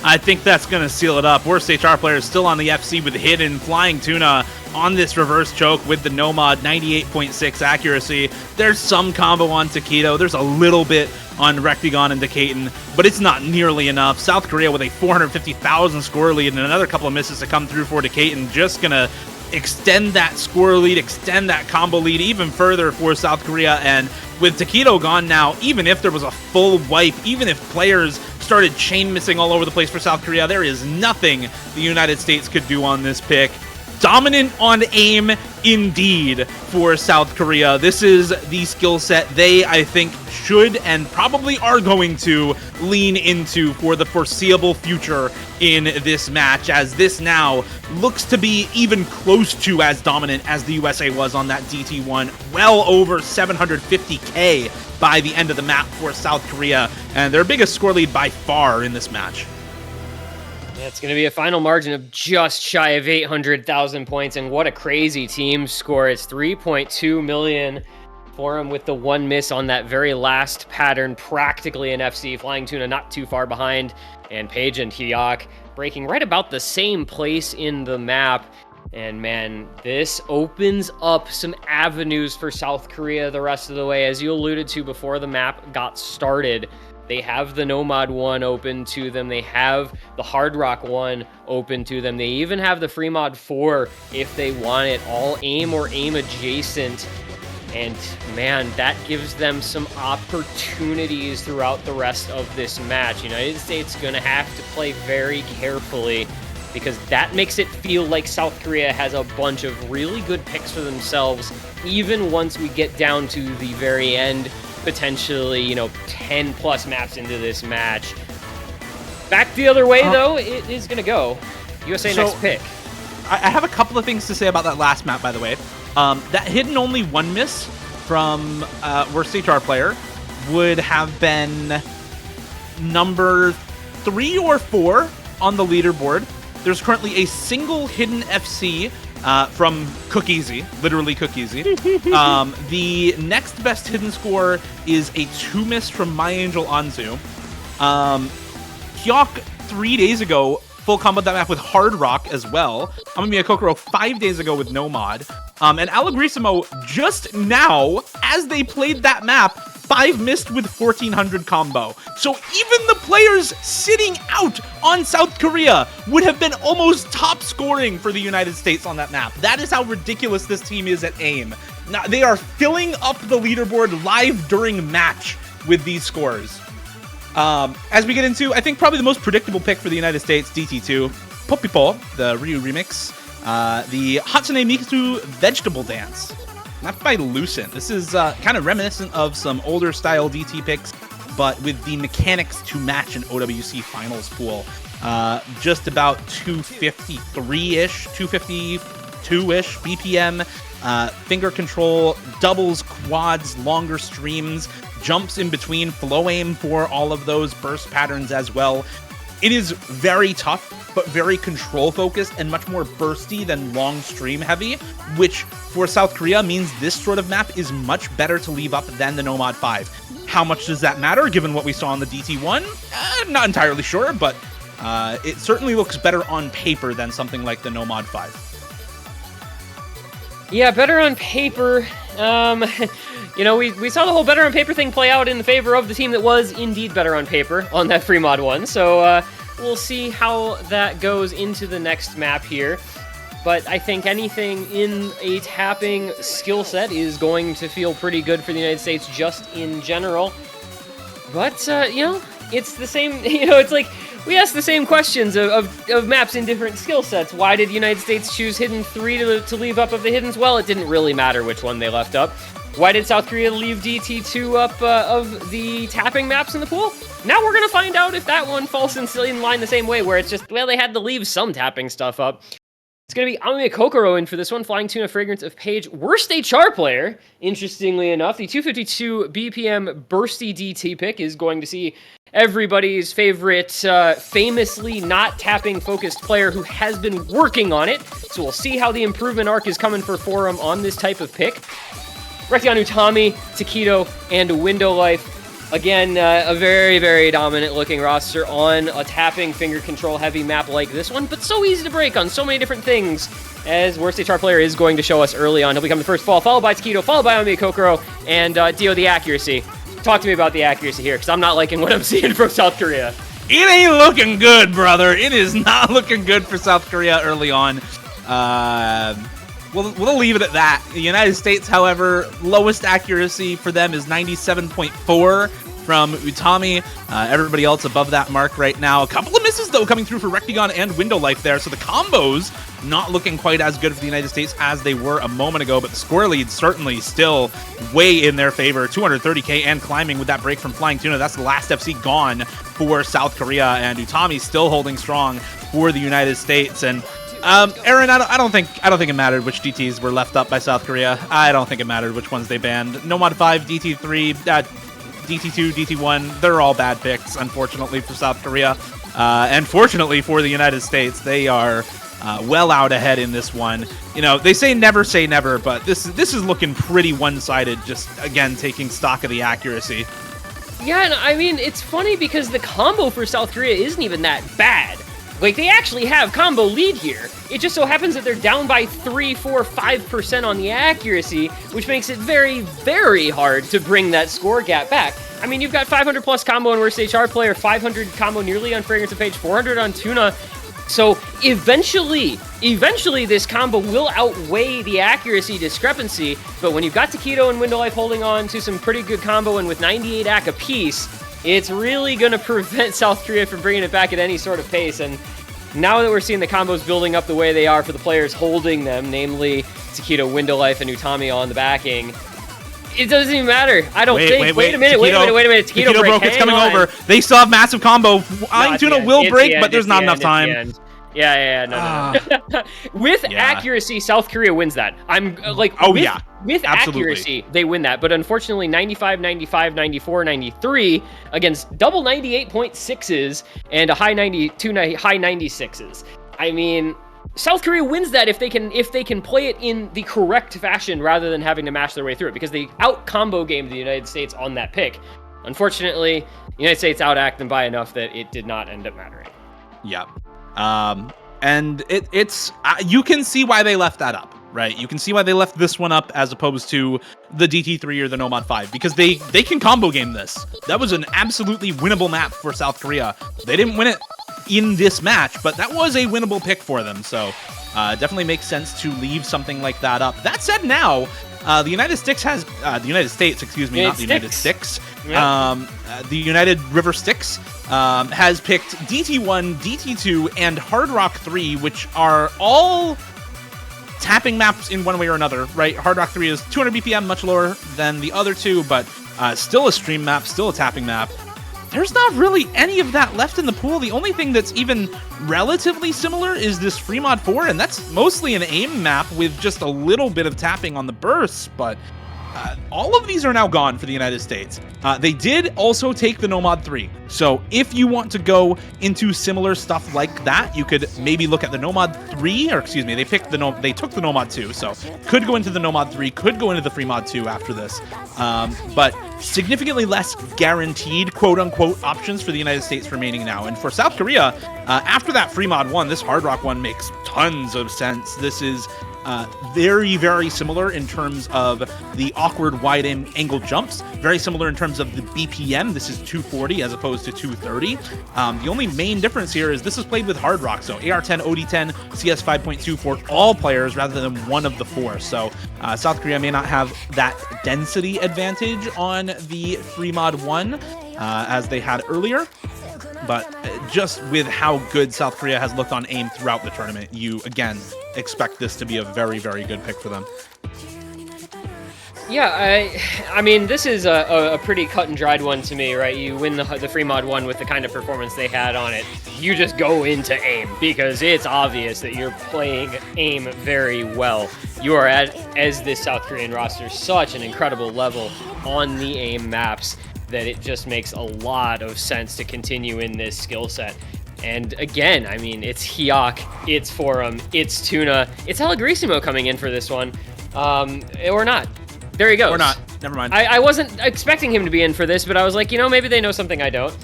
I think that's going to seal it up. Worst HR Player is still on the FC with Hidden. Flying Tuna on this reverse choke with the Nomad, 98.6 accuracy. There's some combo on Takedo. There's a little bit on Rectagon and Decaton, but it's not nearly enough. South Korea with a 450,000 score lead and another couple of misses to come through for Decaton. Just going to extend that score lead, extend that combo lead even further for South Korea. And with Takedo gone now, even if there was a full wipe, even if players started chain missing all over the place for South Korea, there is nothing the United States could do on this pick. dominant on aim indeed for South Korea. This is the skill set they, I think, should and probably are going to lean into for the foreseeable future in this match, as this now looks to be even close to as dominant as the USA was on that DT1. Well over 750k by the end of the map for South Korea, and their biggest score lead by far in this match. Yeah, it's going to be a final margin of just shy of 800,000 points, and what a crazy team score. It's 3.2 million for him with the one miss on that very last pattern, practically an FC. Flying Tuna not too far behind, and Paige and Hyok breaking right about the same place in the map. And man, this opens up some avenues for South Korea the rest of the way. As you alluded to before the map got started, they have the Nomad 1 open to them. They have the Hard Rock 1 open to them. They even have the Fremod 4 if they want it, all aim or aim adjacent. And man, that gives them some opportunities throughout the rest of this match. United States gonna have to play very carefully, because that makes it feel like South Korea has a bunch of really good picks for themselves, even once we get down to the very end, potentially, 10 plus maps into this match. Back the other way, though, it is going to go. USA next pick. I have a couple of things to say about that last map, by the way. That hidden only one miss from worst HR player would have been number 3 or 4 on the leaderboard. There's currently a single hidden FC from Cookeasy, literally Cookeasy. The next best hidden score is a 2 miss from My Angel Anzu. Hyok 3 days ago full combo that map with Hard Rock as well. Amamiya Kokoro 5 days ago with Nomad. And Allegrisimo just now, as they played that map, 5 missed with 1400 combo. So even the players sitting out on South Korea would have been almost top scoring for the United States on that map. That is how ridiculous this team is at aim. Now, they are filling up the leaderboard live during match with these scores. As we get into, I think probably the most predictable pick for the United States, DT2, Popipo, the Ryu remix, the Hatsune Miku vegetable dance. Not by Lucent. This is kind of reminiscent of some older style DT picks, but with the mechanics to match an OWC finals pool. Just about 253-ish, 252-ish BPM, finger control, doubles, quads, longer streams, jumps in between, flow aim for all of those burst patterns as well. It is very tough, but very control focused and much more bursty than long stream heavy, which for South Korea means this sort of map is much better to leave up than the Nomad 5. How much does that matter given what we saw on the DT1? Not entirely sure, but it certainly looks better on paper than something like the Nomad 5. Yeah, better on paper. We saw the whole better on paper thing play out in the favor of the team that was indeed better on paper on that Fremod 1. So we'll see how that goes into the next map here. But I think anything in a tapping skill set is going to feel pretty good for the United States just in general. But, it's the same, it's like we ask the same questions of maps in different skill sets. Why did the United States choose Hidden 3 to leave up of the Hiddens? Well, it didn't really matter which one they left up. Why did South Korea leave DT2 up of the tapping maps in the pool? Now we're going to find out if that one falls in line the same way, where it's just, well, they had to leave some tapping stuff up. It's going to be Amamiya Kokoro in for this one, Flying Tuna Fragrance of Page. Worst HR player, interestingly enough. The 252 BPM Bursty DT pick is going to see everybody's favorite, famously not tapping focused player who has been working on it. So we'll see how the improvement arc is coming for Forum on this type of pick. Rekian Utami, Taquito, and Window Life. Again, a very, very dominant looking roster on a tapping finger control heavy map like this one, but so easy to break on so many different things, as Worst HR Player is going to show us early on. He'll become the first fall, followed by Taquito, followed by Amamiya Kokoro, and Dio the accuracy. Talk to me about the accuracy here, because I'm not liking what I'm seeing from South Korea. It ain't looking good, brother. It is not looking good for South Korea early on. We'll leave it at that. The United States, however, lowest accuracy for them is 97.4 from Utami. Everybody else above that mark right now. A couple of misses, though, coming through for Rectagon and Window Life there. So the combos not looking quite as good for the United States as they were a moment ago, but the score lead certainly still way in their favor. 230k and climbing with that break from Flying Tuna. That's the last FC gone for South Korea, and Utami still holding strong for the United States. And Aaron, I don't think it mattered which DTs were left up by South Korea. I don't think it mattered which ones they banned. Nomad 5, DT3, DT2, DT1, they're all bad picks, unfortunately, for South Korea. And fortunately for the United States, they are well out ahead in this one. You know, they say never, but this is looking pretty one-sided, just, again, taking stock of the accuracy. Yeah, and I mean, it's funny because the combo for South Korea isn't even that bad. Like, they actually have combo lead here. It just so happens that they're down by 3, 4, 5% on the accuracy, which makes it very, very hard to bring that score gap back. I mean, you've got 500 plus combo on Worst HR player, 500 combo nearly on Fragrance of Page, 400 on Tuna. So eventually this combo will outweigh the accuracy discrepancy, but when you've got Taquito and Window Life holding on to some pretty good combo and with 98 AC apiece, it's really going to prevent South Korea from bringing it back at any sort of pace. And now that we're seeing the combos building up the way they are for the players holding them, namely Taquito, Window Life, and Utami on the backing, it doesn't even matter. I don't think. Wait a minute. Taquito broke. It's coming over. They still have massive combo. Flying Tuna will break, but there's not enough time. No. With accuracy, South Korea wins that. With accuracy, they win that. But unfortunately, 95, 95, 94, 93 against double 98.6s and a high 92, high 96s. I mean, South Korea wins that if they can play it in the correct fashion rather than having to mash their way through it, because they out combo gamed the United States on that pick. Unfortunately, the United States out-act them by enough that it did not end up mattering. Yeah. And it's you can see why they left that up, right? You can see why they left this one up as opposed to the DT3 or the Nomad 5, because they can combo game this. That was an absolutely winnable map for South Korea. They didn't win it in this match, but that was a winnable pick for them. So definitely makes sense to leave something like that up. That said, now the United States has the United States, excuse me, not the United Sticks. The United River Sticks has picked DT1, DT2, and Hard Rock 3, which are all tapping maps in one way or another, right? Hard Rock 3 is 200 BPM, much lower than the other two, but still a stream map, still a tapping map. There's not really any of that left in the pool. The only thing that's even relatively similar is this Free Mod 4, and that's mostly an aim map with just a little bit of tapping on the bursts, but all of these are now gone for the United States. They did also take the Nomad 3. So if you want to go into similar stuff like that, you could maybe look at the Nomad 3, or excuse me, they took the Nomad 2. So could go into the Nomad 3, could go into the Free Mod 2 after this. But significantly less guaranteed, quote unquote, options for the United States remaining now. And for South Korea, after that Free Mod 1, this Hard Rock 1 makes tons of sense. This is very, very similar in terms of the awkward wide angle jumps. Very similar in terms of the BPM. This is 240 as opposed to 230. The only main difference here is this is played with Hard Rock, so AR10, OD10, CS 5.2 for all players rather than one of the four. So South Korea may not have that density advantage on the Free Mod 1 as they had earlier. But just with how good South Korea has looked on aim throughout the tournament, you, again, expect this to be a very, very good pick for them. Yeah, I mean, this is a pretty cut and dried one to me, right? You win the Free Mod 1 with the kind of performance they had on it. You just go into aim because it's obvious that you're playing aim very well. You are as this South Korean roster, such an incredible level on the aim maps that it just makes a lot of sense to continue in this skill set. And again, I mean, it's Hyok, it's Forum, it's Tuna, it's Allegrisimo coming in for this one. Or not. There he goes. Or not. Never mind. I wasn't expecting him to be in for this, but I was like, you know, maybe they know something I don't.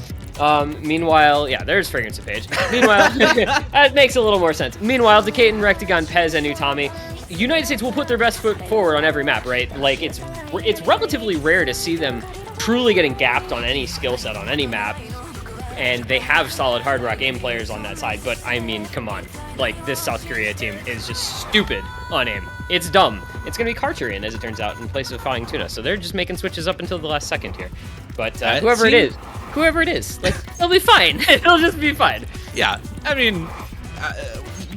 Meanwhile, yeah, there's Fragrance of Page. Meanwhile, that makes a little more sense. Meanwhile, Decaton, Rectagon, Pez, and Utami, United States will put their best foot forward on every map, right? Like, it's relatively rare to see them truly getting gapped on any skill set on any map, and they have solid Hard Rock aim players on that side, but I mean, come on. Like, this South Korea team is just stupid on aim. it's dumb. It's going to be Karcher as it turns out, in place of Flying Tuna. So they're just making switches up until the last second here. But whoever it is, like, they'll be fine. It'll just be fine. Yeah, I mean,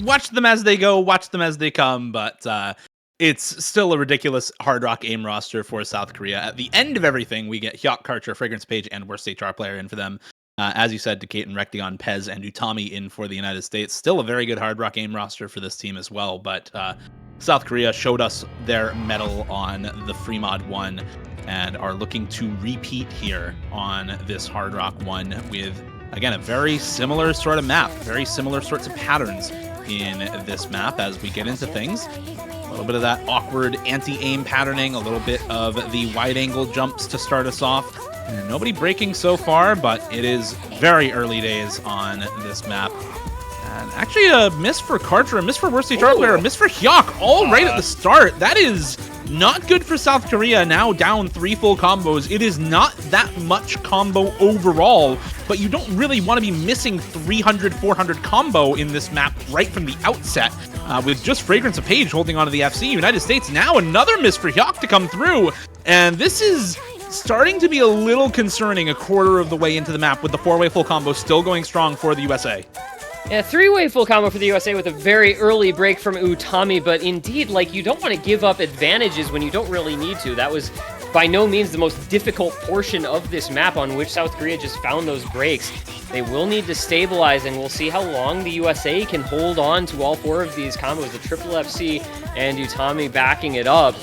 watch them as they go, watch them as they come, but it's still a ridiculous Hard Rock AIM roster for South Korea. At the end of everything, we get Hyuk, Karcher, Fragrance Page, and worst HR player in for them. As you said, Decayton, Rectigon, Pez, and Utami in for the United States. Still a very good Hard Rock AIM roster for this team as well, but South Korea showed us their mettle on the Free Mod 1 and are looking to repeat here on this Hard Rock 1 with, again, a very similar sort of map, very similar sorts of patterns in this map as we get into things. A little bit of that awkward anti-aim patterning, a little bit of the wide-angle jumps to start us off. And nobody breaking so far, but it is very early days on this map. And actually a miss for Karcher, a miss for worst HR player, a miss for Hyuk, all right at the start. That is not good for South Korea, now down 3 full combos. It is not that much combo overall, but you don't really want to be missing 300, 400 combo in this map right from the outset. With just Fragrance of Page holding onto the FC, United States now another miss for Hyuk to come through. And this is starting to be a little concerning a quarter of the way into the map with the 4-way full combo still going strong for the USA. Yeah, 3-way full combo for the USA with a very early break from Utami, but indeed, like, you don't want to give up advantages when you don't really need to. That was by no means the most difficult portion of this map on which South Korea just found those breaks. They will need to stabilize, and we'll see how long the USA can hold on to all 4 of these combos, the triple FC and Utami backing it up.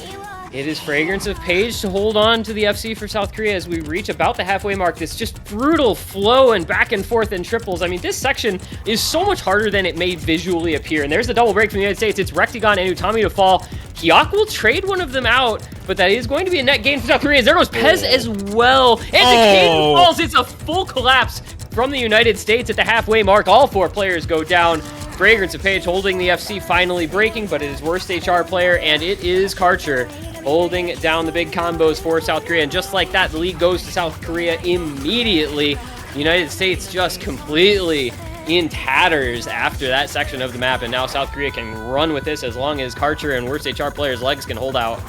It is Fragrance of Page to hold on to the FC for South Korea as we reach about the halfway mark. This just brutal flow and back and forth in triples. I mean, this section is so much harder than it may visually appear. And there's the double break from the United States. It's Rectigon and Utami to fall. Hyuk will trade one of them out, but that is going to be a net gain for South Korea. There goes Pez as well. And Decayton falls. It's a full collapse from the United States at the halfway mark. All 4 players go down. Fragrance of Page holding the FC, finally breaking, but it is worst HR player, and it is Karcher holding down the big combos for South Korea. And just like that, the lead goes to South Korea immediately. The United States just completely in tatters after that section of the map, and now South Korea can run with this as long as Karcher and worst HR players' legs can hold out.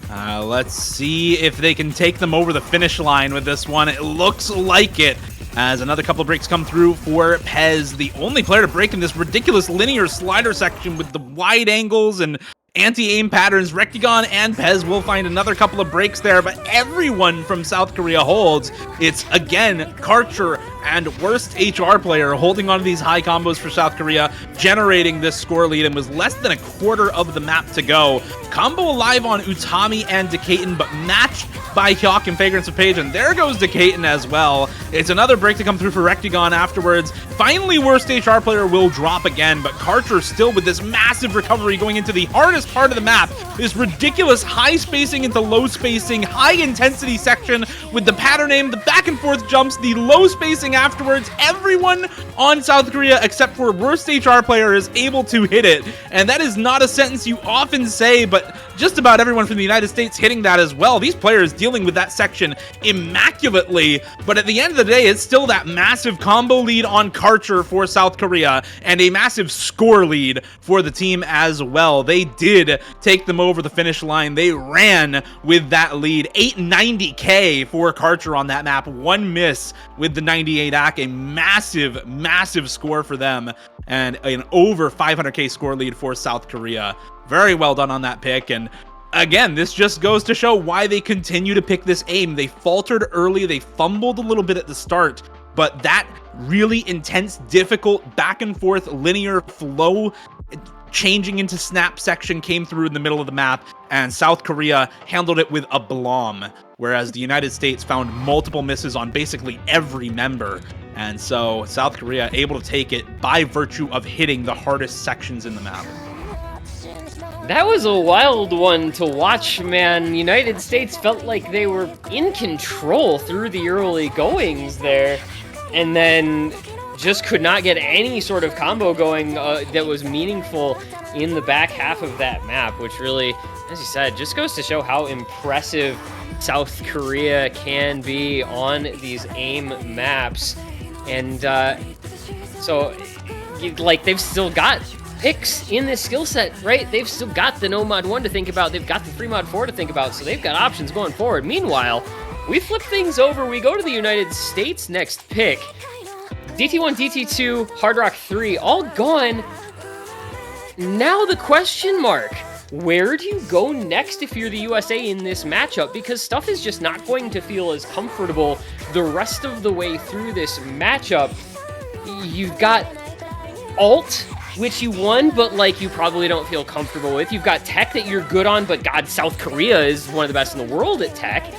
Let's see if they can take them over the finish line with this one. It looks like it, as another couple of breaks come through for Pez, the only player to break in this ridiculous linear slider section with the wide angles and anti-aim patterns. Rectigon and Pez will find another couple of breaks there, but everyone from South Korea holds. It's, again, Karcher and worst HR player holding onto these high combos for South Korea, generating this score lead, and was less than a quarter of the map to go. Combo alive on Utami and Decayton, but matched by Hyuk and Fragrance of Page, and there goes Decayton as well. It's another break to come through for Rectigon afterwards. Finally, worst HR player will drop again, but Karcher still with this massive recovery going into the hardest part of the map. This ridiculous high spacing into low spacing, high intensity section with the pattern aim, the back and forth jumps, the low spacing afterwards. Everyone on South Korea except for worst HR player is able to hit it, and that is not a sentence you often say, but just about everyone from the United States hitting that as well. These players dealing with that section immaculately, but at the end of the day, it's still that massive combo lead on Karcher for South Korea and a massive score lead for the team as well. They did take them over the finish line. They ran with that lead. 890k for Karcher on that map. 1 miss with the 98 AC. A massive, massive score for them, and an over 500k score lead for South Korea. Very well done on that pick, and again, this just goes to show why they continue to pick this aim. They faltered early, they fumbled a little bit at the start, but that really intense, difficult, back and forth linear flow changing into snap section came through in the middle of the map, and South Korea handled it with aplomb, whereas the United States found multiple misses on basically every member. And so South Korea able to take it by virtue of hitting the hardest sections in the map. That was a wild one to watch, man. United States felt like they were in control through the early goings there, and then just could not get any sort of combo going that was meaningful in the back half of that map, which really, as you said, just goes to show how impressive South Korea can be on these AIM maps. And so, like, they've still got picks in this skill set, right? They've still got the No Mod 1 to think about. They've got the 3 Mod 4 to think about, so they've got options going forward. Meanwhile, we flip things over. We go to the United States next pick. DT1, DT2, Hard Rock 3, all gone. Now the question mark. Where do you go next if you're the USA in this matchup? Because stuff is just not going to feel as comfortable the rest of the way through this matchup. You've got Alt, which you won, but like you probably don't feel comfortable with. You've got Tech that you're good on, but God, South Korea is one of the best in the world at Tech.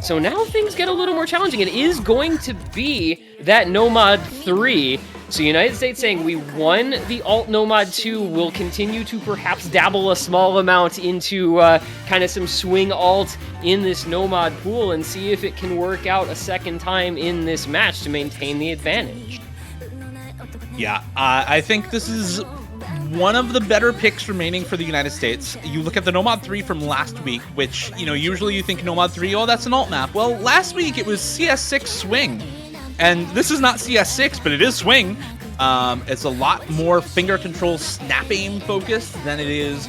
So now things get a little more challenging. It is going to be that No Mod 3. So United States saying we won the Alt No Mod 2. We'll continue to perhaps dabble a small amount into kind of some swing Alt in this No Mod pool and see if it can work out a second time in this match to maintain the advantage. Yeah, I think this is one of the better picks remaining for the United States. You look at the No Mod 3 from last week, which, you know, usually you think No Mod 3, oh, that's an alt map. Well, last week it was CS6 Swing. And this is not CS6, but it is Swing. It's a lot more finger control snap aim focused than it is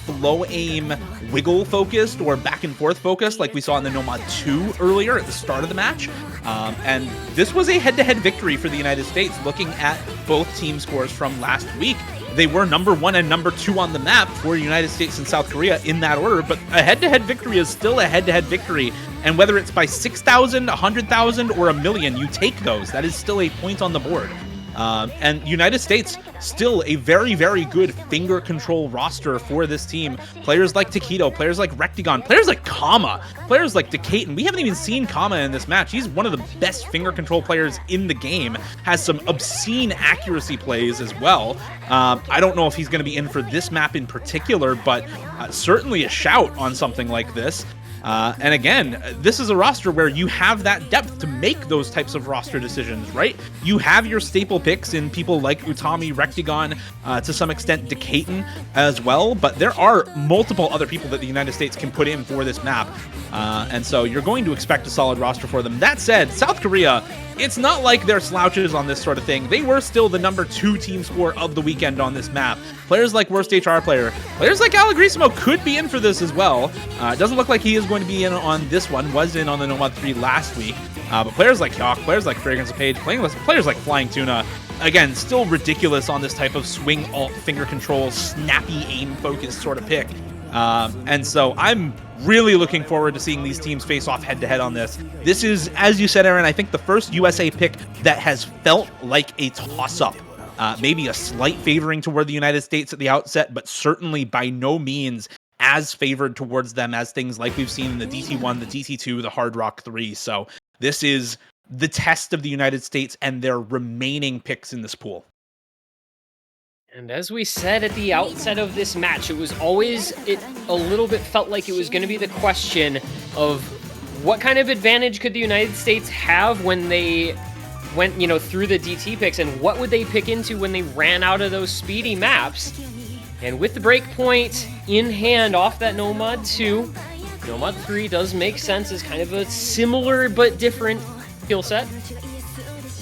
flow aim wiggle focused or back and forth focused like we saw in the No Mod 2 earlier at the start of the match. And this was a head-to-head victory for the United States. Looking at both team scores from last week, they were number 1 and number 2 on the map for United States and South Korea in that order, but a head-to-head victory is still a head-to-head victory. And whether it's by 6,000, 100,000, or a million, you take those. That is still a point on the board. And United States, still a very, very good finger control roster for this team. Players like Taquito, players like Rectagon, players like Kama, players like Decaton. We haven't even seen Kama in this match. He's one of the best finger control players in the game. Has some obscene accuracy plays as well. I don't know if he's going to be in for this map in particular, but certainly a shout on something like this. And again, this is a roster where you have that depth to make those types of roster decisions, right? You have your staple picks in people like Utami, Rectagon, to some extent Decaton as well, but there are multiple other people that the United States can put in for this map. And so you're going to expect a solid roster for them. That said, South Korea, it's not like they're slouches on this sort of thing. They were still the number 2 team score of the weekend on this map. Players like Worst HR Player, players like Allegrisimo could be in for this as well. It doesn't look like he is going to be in on this one, was in on the No Mod 3 last week. But players like Hawk, players like Fragrance of Page, players like Flying Tuna, again, still ridiculous on this type of swing alt finger control, snappy aim focused sort of pick. And so I'm really looking forward to seeing these teams face off head-to-head on this. This is, as you said, Aaron, I think the first USA pick that has felt like a toss-up. Maybe a slight favoring toward the United States at the outset, but certainly by no means as favored towards them as things like we've seen in the DT1, the DT2, the Hard Rock 3. So this is the test of the United States and their remaining picks in this pool. And as we said at the outset of this match, it was always, a little bit felt like it was going to be the question of what kind of advantage could the United States have when they went, through the DT picks, and what would they pick into when they ran out of those speedy maps. And with the breakpoint in hand off that No Mod 2, No Mod 3 does make sense as kind of a similar but different skill set.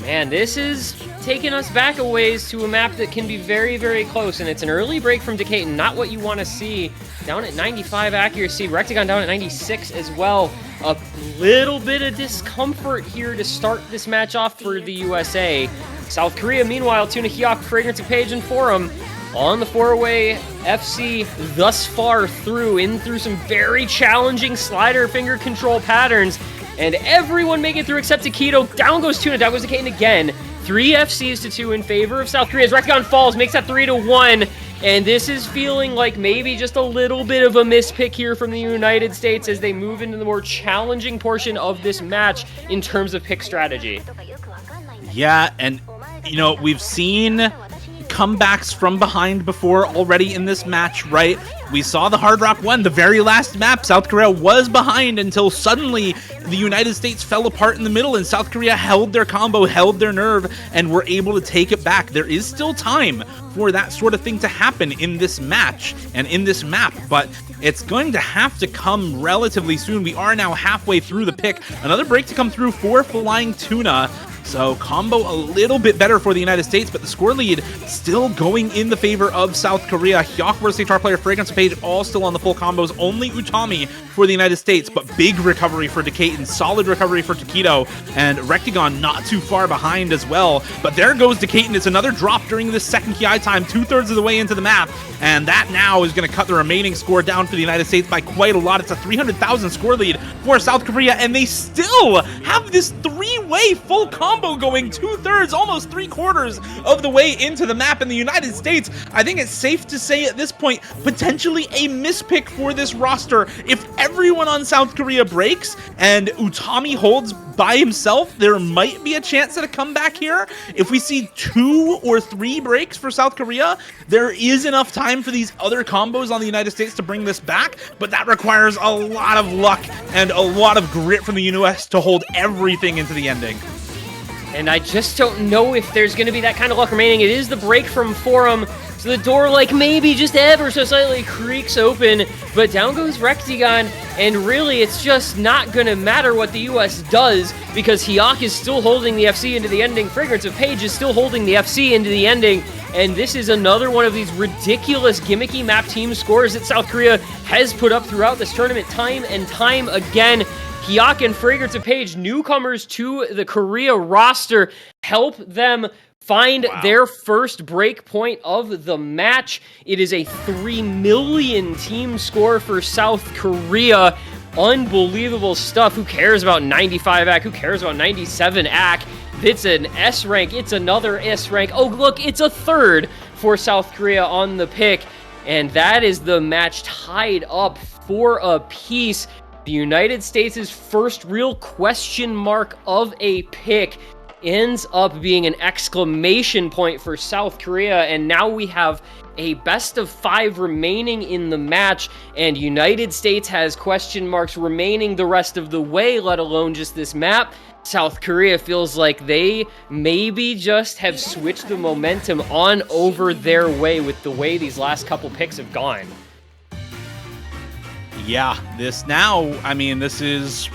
Man, this is taking us back a ways to a map that can be very, very close, and it's an early break from Decaton, not what you want to see. Down at 95 accuracy, Rectagon down at 96 as well. A little bit of discomfort here to start this match off for the USA. South Korea, meanwhile, Tuna Hyok, Fragrance of Page, and Forum on the 4-way FC thus far through some very challenging slider finger control patterns. And everyone making it through except Taquito. Down goes Tuna, down goes Decaton again. 3 FCs to 2 in favor of South Korea as Rectagon falls, makes that 3-1. And this is feeling like maybe just a little bit of a mispick here from the United States as they move into the more challenging portion of this match in terms of pick strategy. Yeah, and, we've seen comebacks from behind before already in this match, right? We saw the Hard Rock 1, the very last map. South Korea was behind until suddenly the United States fell apart in the middle and South Korea held their combo, held their nerve, and were able to take it back. There is still time for that sort of thing to happen in this match and in this map, but it's going to have to come relatively soon. We are now halfway through the pick. Another break to come through for Flying Tuna. So combo a little bit better for the United States, but the score lead still going in the favor of South Korea. Hyuk versus HR player, Fragrance Page all still on the full combos. Only Utami for the United States, but big recovery for Decaton, solid recovery for Taquito, and Rectagon not too far behind as well. But there goes Decaton. It's another drop during this second KI time, 2/3 of the way into the map, and that now is going to cut the remaining score down for the United States by quite a lot. It's a 300,000 score lead for South Korea, and they still have this three-way full combo going 2/3, almost 3/4 of the way into the map. In the United States, I think it's safe to say at this point, potentially a mispick for this roster. If everyone on South Korea breaks and Utami holds by himself, there might be a chance at a comeback here. If we see 2 or 3 breaks for South Korea, there is enough time for these other combos on the United States to bring this back, but that requires a lot of luck and a lot of grit from the US to hold everything into the ending. And I just don't know if there's going to be that kind of luck remaining. It is the break from Forum, so the door, like, maybe just ever so slightly creaks open, but down goes Rectagon, and really it's just not going to matter what the US does, because Hyuk is still holding the FC into the ending, Fragrance of Page is still holding the FC into the ending, and this is another one of these ridiculous gimmicky map team scores that South Korea has put up throughout this tournament time and time again. Hyuk and Fragrance of Page, newcomers to the Korea roster, help them find their first break point of the match. It is a 3 million team score for South Korea. Unbelievable stuff. Who cares about 95 AC? Who cares about 97 AC? It's an S rank. It's another S rank. Oh, look, it's a third for South Korea on the pick. And that is the match tied up for a piece. The United States' first real question mark of a pick ends up being an exclamation point for South Korea, and now we have a best of 5 remaining in the match, and United States has question marks remaining the rest of the way, let alone just this map. South Korea feels like they maybe just have switched the momentum on over their way with the way these last couple picks have gone. Yeah, this now, I mean, this is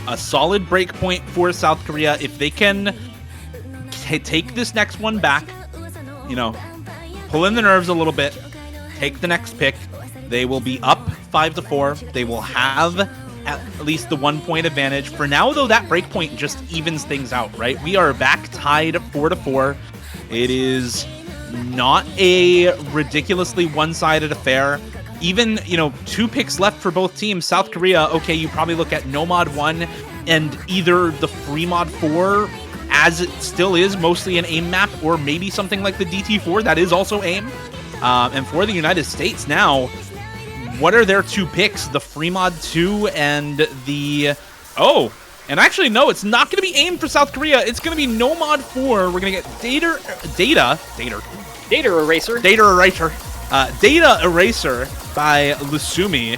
a solid break point for South Korea. If they can take this next one back, you know, pull in the nerves a little bit, take the next pick, they will be up 5-4. They will have at least the 1 point advantage. For now, though, that break point just evens things out, right? We are back tied 4-4. It is not a ridiculously one-sided affair. Even, you know, 2 picks left for both teams. South Korea, okay, you probably look at Nomad 1 and either the Free Mod 4, as it still is mostly an AIM map, or maybe something like the DT4 that is also AIM. And for the United States now, what are their 2 picks? The Free Mod 2 and the... Oh, and actually, no, it's not going to be AIM for South Korea. It's going to be Nomad 4. We're going to get Data Eraser by Lusumi,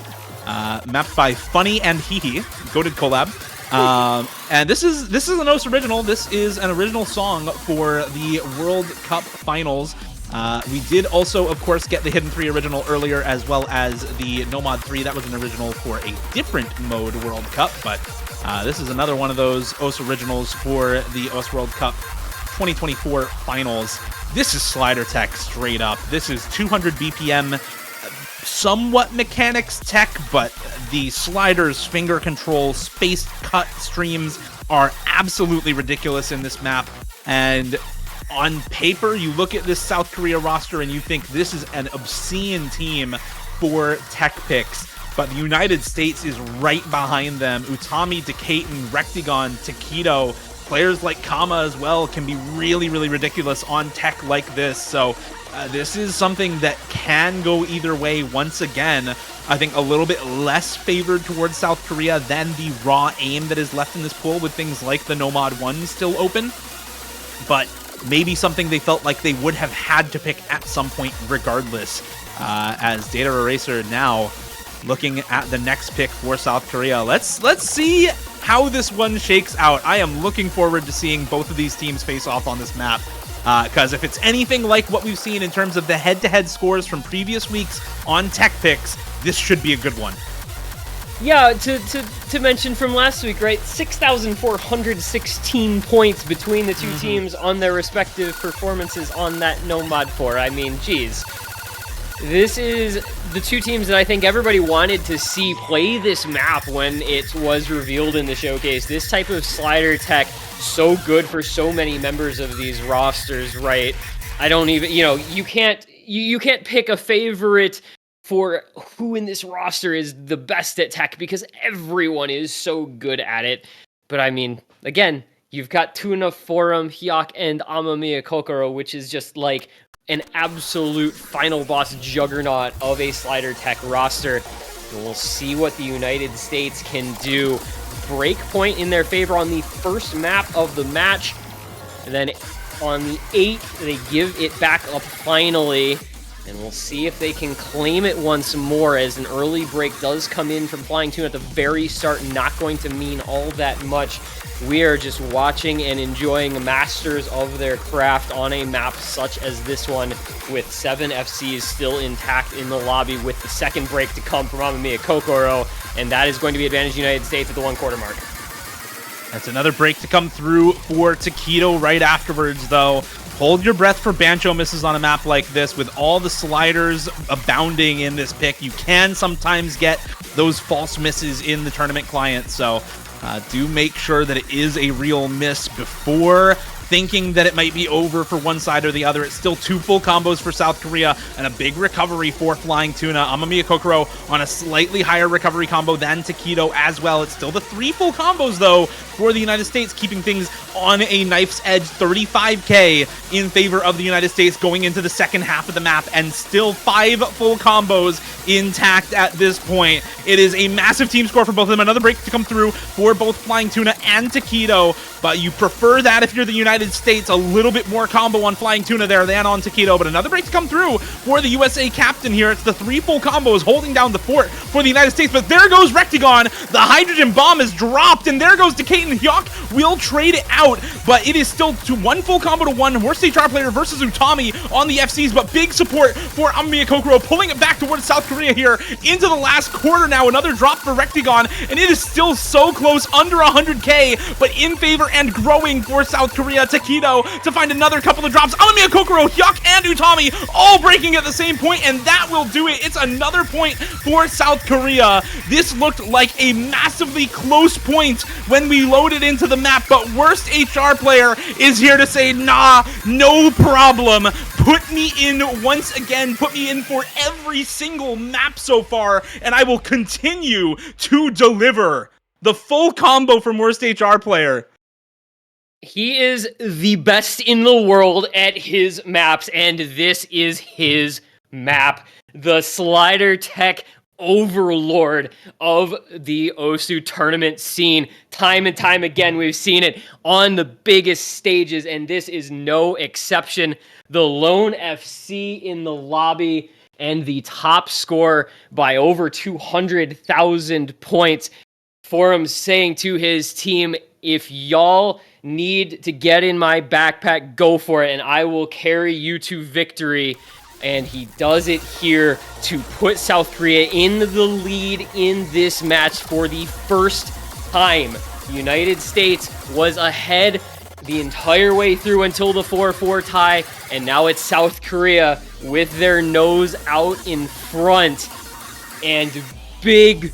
mapped by Funny and Hihi, goated collab. And this is an OS original. This is an original song for the World Cup Finals. We did also, of course, get the Hidden 3 original earlier, as well as the Nomad 3. That was an original for a different mode World Cup, but this is another one of those OS originals for the OS World Cup 2024 Finals. This is slider tech straight up. This is 200 BPM, somewhat mechanics tech, but the sliders, finger control, spaced cut streams are absolutely ridiculous in this map. And on paper, you look at this South Korea roster and you think this is an obscene team for tech picks. But the United States is right behind them. Utami, Decaton, Rectagon, Taquito, players like Kama as well can be really, really ridiculous on tech like this. So this is something that can go either way. Once again, I think a little bit less favored towards South Korea than the raw AIM that is left in this pool, with things like the Nomad 1 still open. But maybe something they felt like they would have had to pick at some point regardless, as Data Eraser now looking at the next pick for South Korea. Let's see how this one shakes out. I am looking forward to seeing both of these teams face off on this map, because if it's anything like what we've seen in terms of the head-to-head scores from previous weeks on tech picks, this should be a good one. Yeah, to mention from last week, right? 6,416 points between the two teams on their respective performances on that No Mod 4. I mean, geez. This is the two teams that I think everybody wanted to see play this map when it was revealed in the showcase. This type of slider tech, so good for so many members of these rosters, right? I don't even, you can't pick a favorite for who in this roster is the best at tech because everyone is so good at it. But I mean, again, you've got Tuna, Forum, Hyok, and Amamiya Kokoro, which is just like an absolute final boss juggernaut of a slider tech roster. And we'll see what the United States can do. Breakpoint in their favor on the first map of the match. And then on the 8th, they give it back up finally. And we'll see if they can claim it once more, as an early break does come in from Flying Tuna at the very start, not going to mean all that much. We are just watching and enjoying masters of their craft on a map such as this one, with 7 FCs still intact in the lobby, with the second break to come from Amamiya Kokoro, and that is going to be advantage United States at the 1/4 mark. That's another break to come through for Taquito right afterwards, though. Hold your breath for Bancho misses on a map like this. With all the sliders abounding in this pick, you can sometimes get those false misses in the tournament client, so do make sure that it is a real miss before thinking that it might be over for one side or the other. It's still 2 full combos for South Korea and a big recovery for Flying Tuna. Amamiya Kokoro on a slightly higher recovery combo than Taquito as well. It's still the 3 full combos, though, for the United States, keeping things on a knife's edge. 35k in favor of the United States going into the second half of the map, and still 5 full combos intact at this point. It is a massive team score for both of them. Another break to come through for both Flying Tuna and Taquito, but you prefer that if you're the United States. A little bit more combo on Flying Tuna there than on Taquito, but another break to come through for the USA captain here. It's the 3 full combos holding down the fort for the United States, but there goes Rectagon. The hydrogen bomb is dropped, and there goes Decayton. Hyok will trade it out, but it is still 1 full combo to 1. Worst HR player versus Utami on the FCs, but big support for Amamiya Kokoro, pulling it back towards South Korea here into the last quarter now. Another drop for Rectagon, and it is still so close, under 100k, but in favor and growing for South Korea. Taquito to find another couple of drops. Amamiya Kokoro, Hyuk, and Utami all breaking at the same point, and that will do it. It's another point for South Korea. This looked like a massively close point when we loaded into the map, but Worst HR player is here to say, nah, no problem. Put me in once again. Put me in for every single map so far, and I will continue to deliver. The full combo from Worst HR player. He is the best in the world at his maps, and this is his map. The slider tech overlord of the OSU tournament scene. Time and time again, we've seen it on the biggest stages, and this is no exception. The lone FC in the lobby and the top score by over 200,000 points. Forum saying to his team, if y'all need to get in my backpack, go for it, and I will carry you to victory. And he does it here to put South Korea in the lead in this match for the first time. The United States was ahead the entire way through until the 4-4 tie, and now it's South Korea with their nose out in front. And big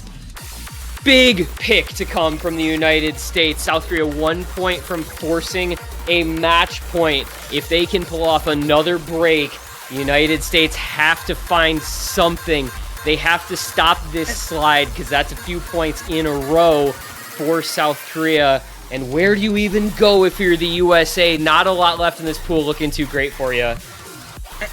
pick to come from the United States. South Korea 1 point from forcing a match point. If they can pull off another break, the United States have to find something. They have to stop this slide, because that's a few points in a row for South Korea. And where do you even go if you're the USA? Not a lot left in this pool looking too great for you.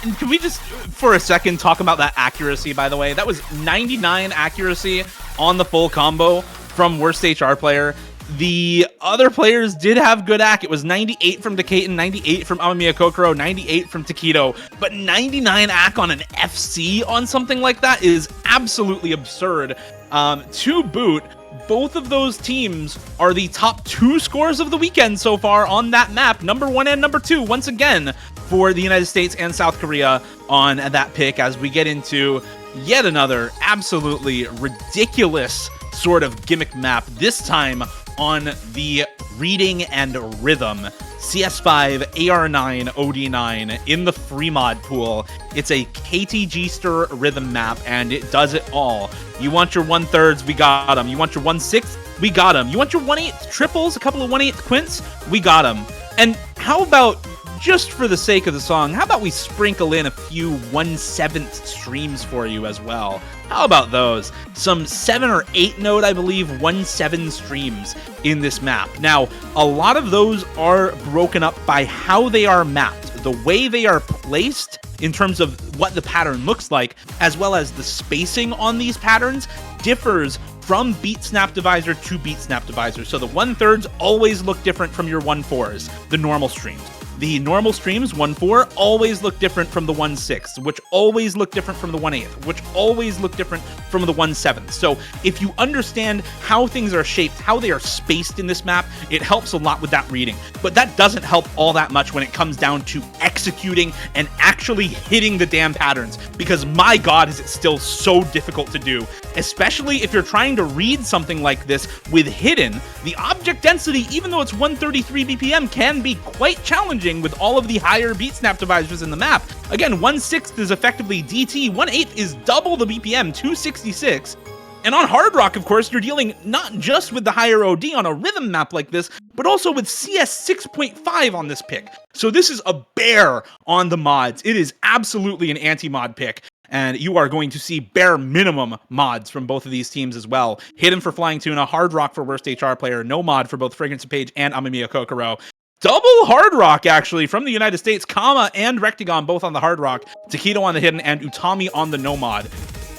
And can we just, for a second, talk about that accuracy, by the way? That was 99 accuracy on the full combo from Worst HR player. The other players did have good ac. It was 98 from Decayton, 98 from Amamiya Kokoro, 98 from Taquito. But 99 ac on an FC on something like that is absolutely absurd. To boot, both of those teams are the top 2 scores of the weekend so far on that map. Number 1 and number 2, once again, for the United States and South Korea on that pick, as we get into yet another absolutely ridiculous sort of gimmick map, this time on the reading and rhythm CS5 AR9 OD9 in the free mod pool. It's a KTG-ster rhythm map, and it does it all. You want your 1/3s, we got them. You want your 1/6, we got them. You want your 1/8 triples, a couple of 1/8 quints, we got them. And how about, just for the sake of the song, how about we sprinkle in a few 1/7 streams for you as well? How about those? Some 7 or 8 node, I believe, 1/7 streams in this map. Now, a lot of those are broken up by how they are mapped, the way they are placed in terms of what the pattern looks like, as well as the spacing on these patterns differs from beat snap divisor to beat snap divisor. So the 1/3s always look different from your 1/4s, the normal streams. The normal streams, 1/4, always look different from the 1/6, which always look different from the 1/8, which always look different from the 1/7. So if you understand how things are shaped, how they are spaced in this map, it helps a lot with that reading. But that doesn't help all that much when it comes down to executing and actually hitting the damn patterns, because my god, is it still so difficult to do. Especially if you're trying to read something like this with hidden, the object density, even though it's 133 BPM, can be quite challenging with all of the higher beat snap divisors in the map. Again, 1/6 is effectively DT, 1/8 is double the BPM, 266. And on Hard Rock, of course, you're dealing not just with the higher OD on a rhythm map like this, but also with CS 6.5 on this pick. So this is a bear on the mods. It is absolutely an anti-mod pick. And you are going to see bare minimum mods from both of these teams as well. Hidden for Flying Tuna, Hard Rock for Worst HR Player, no mod for both Fragrance of Page and Amamiya Kokoro. Double Hard Rock, actually, from the United States. Kama and Rectagon both on the Hard Rock. Takedo on the Hidden, and Utami on the no mod.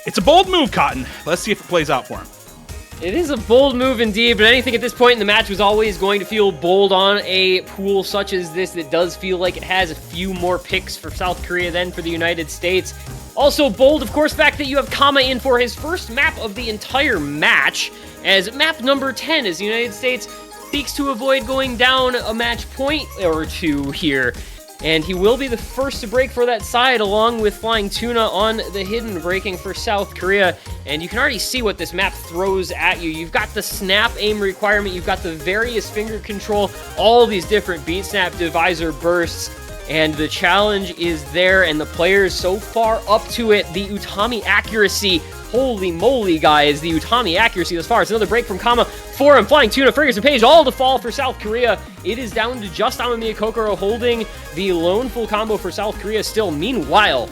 It's a bold move, Cotton. Let's see if it plays out for him. It is a bold move indeed, but anything at this point in the match was always going to feel bold on a pool such as this that does feel like it has a few more picks for South Korea than for the United States. Also bold, of course, the fact that you have Kama in for his first map of the entire match, as map number 10, as the United States seeks to avoid going down a match point or two here. And he will be the first to break for that side, along with Flying Tuna on the Hidden breaking for South Korea. And you can already see what this map throws at you. You've got the snap aim requirement, you've got the various finger control, all these different beat snap divisor bursts. And the challenge is there, and the players so far up to it. The Utami accuracy, holy moly, guys, the Utami accuracy thus far. It's another break from Kama for him. Flying Tuna, Fragrance and Page, all to fall for South Korea. It is down to just Amamiya Kokoro holding the lone full combo for South Korea still. Meanwhile,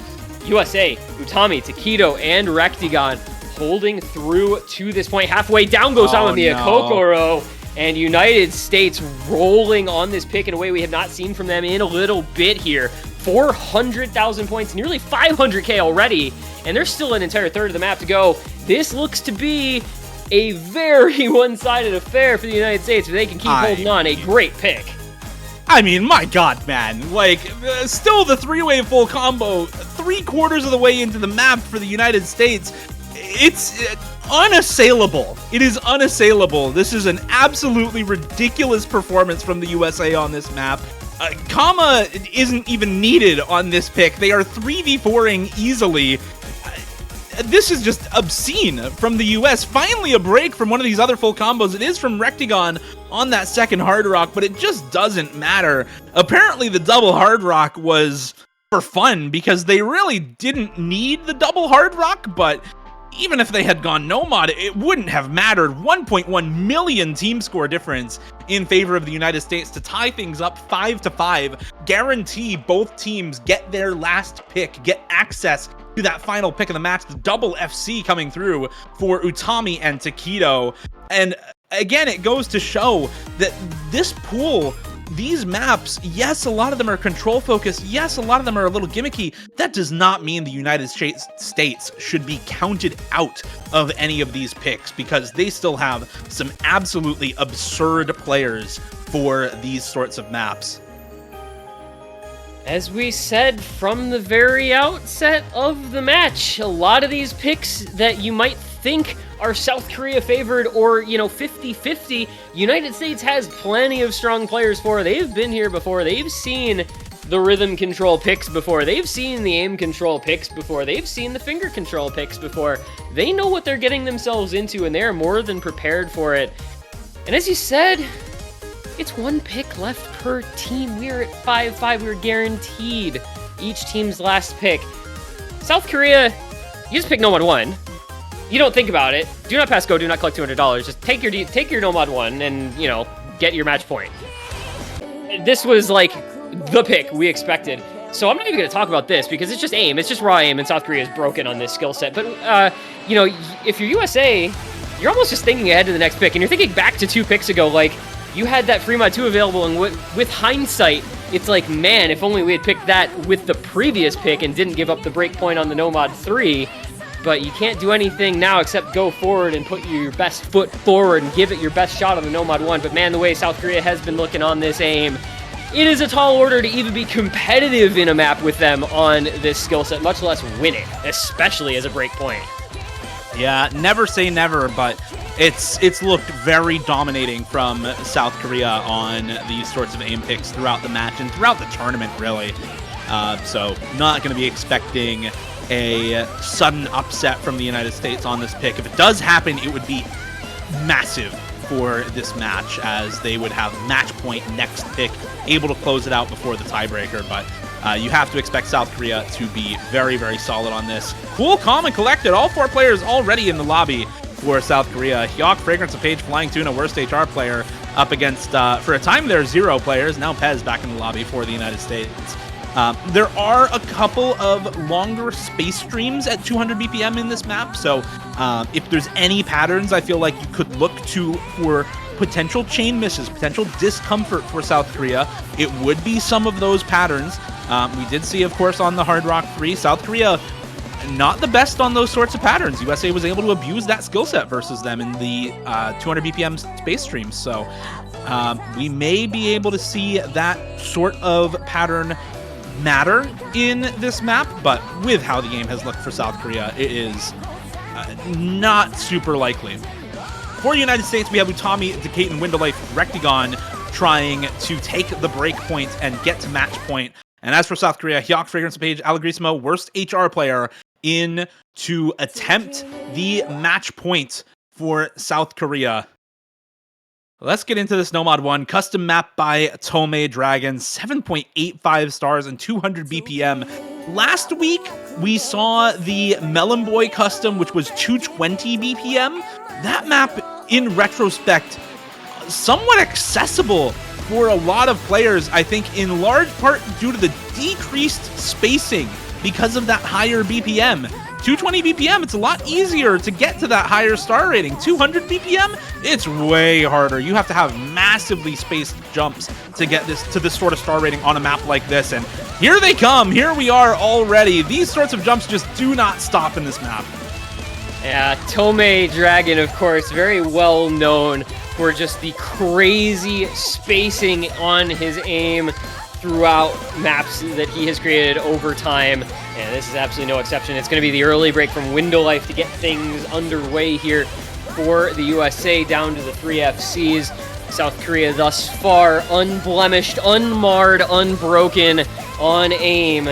USA, Utami, Takedo, and Rectagon holding through to this point. Halfway down goes Amamiya Kokoro. And United States rolling on this pick in a way we have not seen from them in a little bit here. 400,000 points, nearly 500k already, and there's still an entire third of the map to go. This looks to be a very one-sided affair for the United States, if they can keep holding on. A great pick. I mean, my god, man. Like, still the three-way full combo, 3/4 of the way into the map for the United States. It's unassailable. It is unassailable. This is an absolutely ridiculous performance from the USA on this map. Kama isn't even needed on this pick. They are 3v4ing easily. This is just obscene from the US. Finally a break from one of these other full combos. It is from Rectagon on that second Hard Rock, but it just doesn't matter. Apparently the double Hard Rock was for fun because they really didn't need the double Hard Rock, but even if they had gone no mod, it wouldn't have mattered. 1.1 million team score difference in favor of the United States to tie things up 5-5. Guarantee both teams get their last pick, get access to that final pick of the match. The double FC coming through for Utami and Takedo. And again, it goes to show that this pool, these maps, yes, a lot of them are control focused. Yes, a lot of them are a little gimmicky. That does not mean the United States should be counted out of any of these picks, because they still have some absolutely absurd players for these sorts of maps. As we said from the very outset of the match, a lot of these picks that you might think are South Korea favored or, 50-50, United States has plenty of strong players for. They've been here before. They've seen the rhythm control picks before. They've seen the aim control picks before. They've seen the finger control picks before. They know what they're getting themselves into, and they're more than prepared for it. And as you said, it's one pick left per team. We're at 5-5. We're guaranteed each team's last pick. South Korea, you just pick Nomad 1. You don't think about it. Do not pass go, do not collect $200. Just take your Nomad 1 and, you know, get your match point. This was like the pick we expected. So I'm not even going to talk about this because it's just aim. It's just raw aim, and South Korea is broken on this skill set. But, you know, if you're USA, you're almost just thinking ahead to the next pick. And you're thinking back to 2 picks ago, like, you had that free mod 2 available, and with hindsight, it's like, man, if only we had picked that with the previous pick and didn't give up the break point on the Nomad 3. But you can't do anything now except go forward and put your best foot forward and give it your best shot on the Nomad 1. But man, the way South Korea has been looking on this aim, it is a tall order to even be competitive in a map with them on this skill set, much less win it, especially as a break point. Yeah, never say never, but it's looked very dominating from South Korea on these sorts of aim picks throughout the match and throughout the tournament, really. So not going to be expecting a sudden upset from the United States on this pick. If it does happen, it would be massive for this match, as they would have match point next pick, able to close it out before the tiebreaker. But you have to expect South Korea to be very, very solid on this. Cool, calm, and collected. All 4 players already in the lobby for South Korea. Hyok, Fragrance of Page, Flying Tuna, worst HR player up against, for a time there, 0 players. Now Pez back in the lobby for the United States. There are a couple of longer space streams at 200 BPM in this map, so if there's any patterns I feel like you could look to for potential chain misses, potential discomfort for South Korea, it would be some of those patterns. We did see, of course, on the Hard Rock 3, South Korea not the best on those sorts of patterns. USA was able to abuse that skill set versus them in the 200 BPM space streams, so we may be able to see that sort of pattern matter in this map, but with how the game has looked for South Korea, it is not super likely. For the United States, we have Utami, Decaton, Windowlife, Rectagon trying to take the break point and get to match point. And as for South Korea, Hyok, Fragrance of Page, Allegrisimo, worst HR player in to attempt the match point for South Korea. Let's get into this Nomad 1. Custom map by Tomei Dragon, 7.85 stars and 200 BPM. Last week, we saw the Melon Boy custom, which was 220 BPM. That map, in retrospect, somewhat accessible for a lot of players, I think in large part due to the decreased spacing because of that higher BPM. 220 BPM, it's a lot easier to get to that higher star rating. 200 BPM, it's way harder. You have to have massively spaced jumps to get to this sort of star rating on a map like this. And here they come. Here we are already. These sorts of jumps just do not stop in this map. Yeah, Tomei Dragon, of course, very well known for just the crazy spacing on his aim throughout maps that he has created over time, and this is absolutely no exception. It's going to be the early break from Windowlife to get things underway here for the USA down to the 3 FCs. South Korea thus far unblemished, unmarred, unbroken on aim.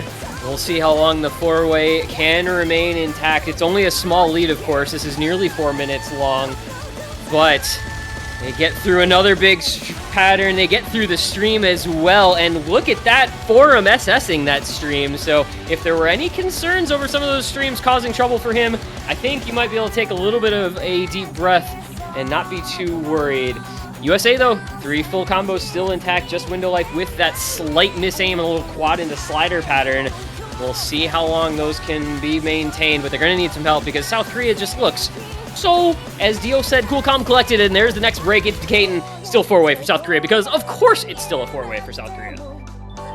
We'll see how long the 4-way can remain intact. It's only a small lead, of course. This is nearly 4 minutes long, but they get through another big pattern. They get through the stream as well. And look at that, Forum SSing that stream. So if there were any concerns over some of those streams causing trouble for him, I think you might be able to take a little bit of a deep breath and not be too worried. USA, though, 3 full combos still intact. Just Windowlife with that slight misaim, a little quad into slider pattern. We'll see how long those can be maintained, but they're going to need some help because South Korea just looks so, as Dio said, cool, calm, collected, and there's the next break into Decaton. Still 4-way for South Korea because, of course, it's still a 4-way for South Korea.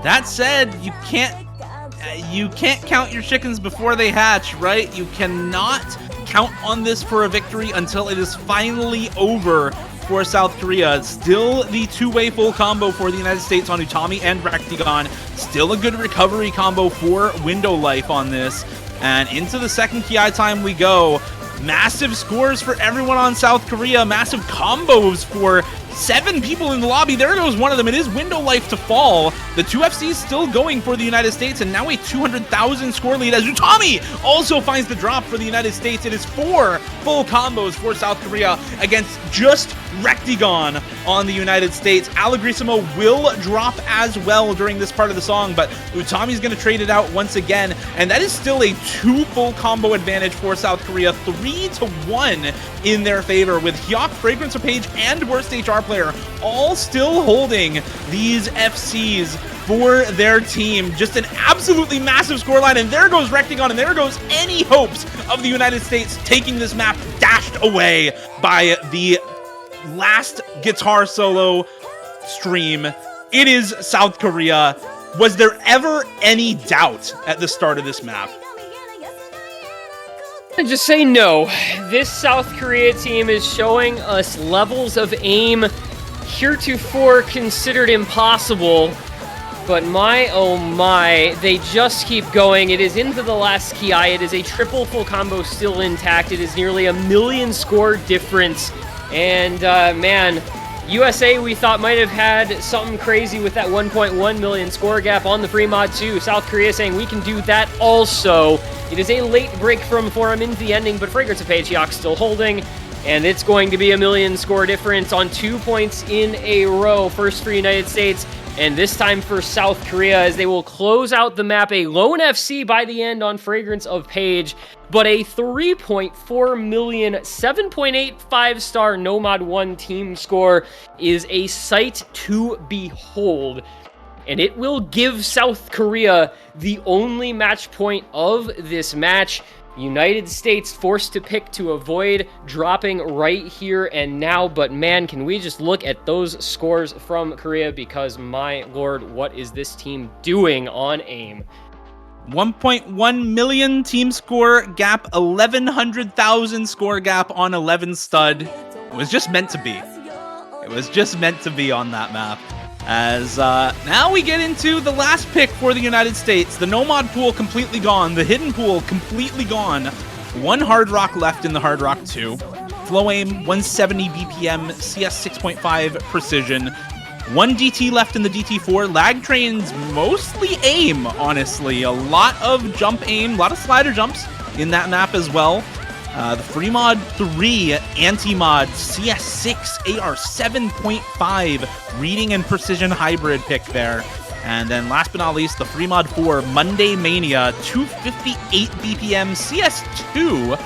That said, you can't count your chickens before they hatch, right? You cannot count on this for a victory until it is finally over for South Korea. Still the 2-way full combo for the United States on Utami and Rectagon. Still a good recovery combo for Windowlife on this. And into the second KI time we go. Massive scores for everyone on South Korea. Massive combos for 7 people in the lobby. There goes one of them. It is Window Life to fall. The 2 FCs still going for the United States, and now a 200,000 score lead as Utami also finds the drop for the United States. It is 4 full combos for South Korea against just Rectigon on the United States. Allegrisimo will drop as well during this part of the song, but Utami's going to trade it out once again, and that is still a 2 full combo advantage for South Korea, 3-1 in their favor, with Hyuk, Fragrance of Page, and Worst HR Player all still holding these FCs for their team. Just an absolutely massive scoreline, and there goes Rectigon, and there goes any hopes of the United States taking this map, dashed away by the last guitar solo stream. It is South Korea. Was there ever any doubt at the start of this map? I just say no. This South Korea team is showing us levels of aim heretofore considered impossible. But my, oh my, they just keep going. It is into the last ki. It is a triple full combo still intact. It is nearly a 1,000,000 score difference. And man, USA we thought might have had something crazy with that 1.1 million score gap on the free mod 2. South Korea saying we can do that also. It is a late break from Forum into the ending, but Fragrance of Patriarch still holding. And it's going to be a 1,000,000 score difference on 2 points in a row. First for United States, and this time for South Korea, as they will close out the map. A lone FC by the end on Fragrance of Page, but a 3.4 million, 7.85 star Nomad 1 team score is a sight to behold. And it will give South Korea the only match point of this match. United States forced to pick to avoid dropping right here and now, but man, can we just look at those scores from Korea, because my lord, what is this team doing on AIM? 1.1 million team score gap, 1,100,000 score gap on 11 stud. It was just meant to be. It was just meant to be on that map. As now we get into the last pick for the United States. The Nomad pool completely gone. The hidden pool completely gone. 1 Hard Rock left in the Hard Rock 2. Flow aim, 170 BPM, CS 6.5 precision. 1 DT left in the DT4. Lag trains mostly aim, honestly. A lot of jump aim, a lot of slider jumps in that map as well. The Free Mod 3 Anti-Mod CS6 AR 7.5 reading and precision hybrid pick there. And then last but not least, the Free Mod 4 Monday Mania 258 BPM CS2,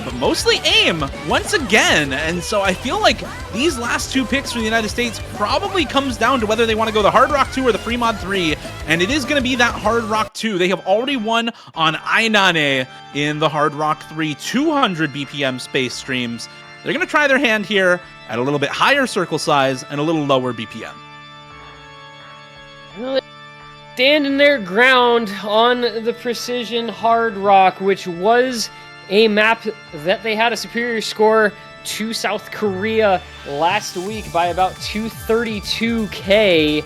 but mostly aim once again. And so I feel like these last 2 picks for the United States probably comes down to whether they want to go the Hard Rock 2 or the Free Mod 3. And it is going to be that Hard Rock 2. They have already won on Ainane in the Hard Rock 3 200 BPM space streams. They're going to try their hand here at a little bit higher circle size and a little lower BPM. Standing their ground on the Precision Hard Rock, which was a map that they had a superior score to South Korea last week by about 232k.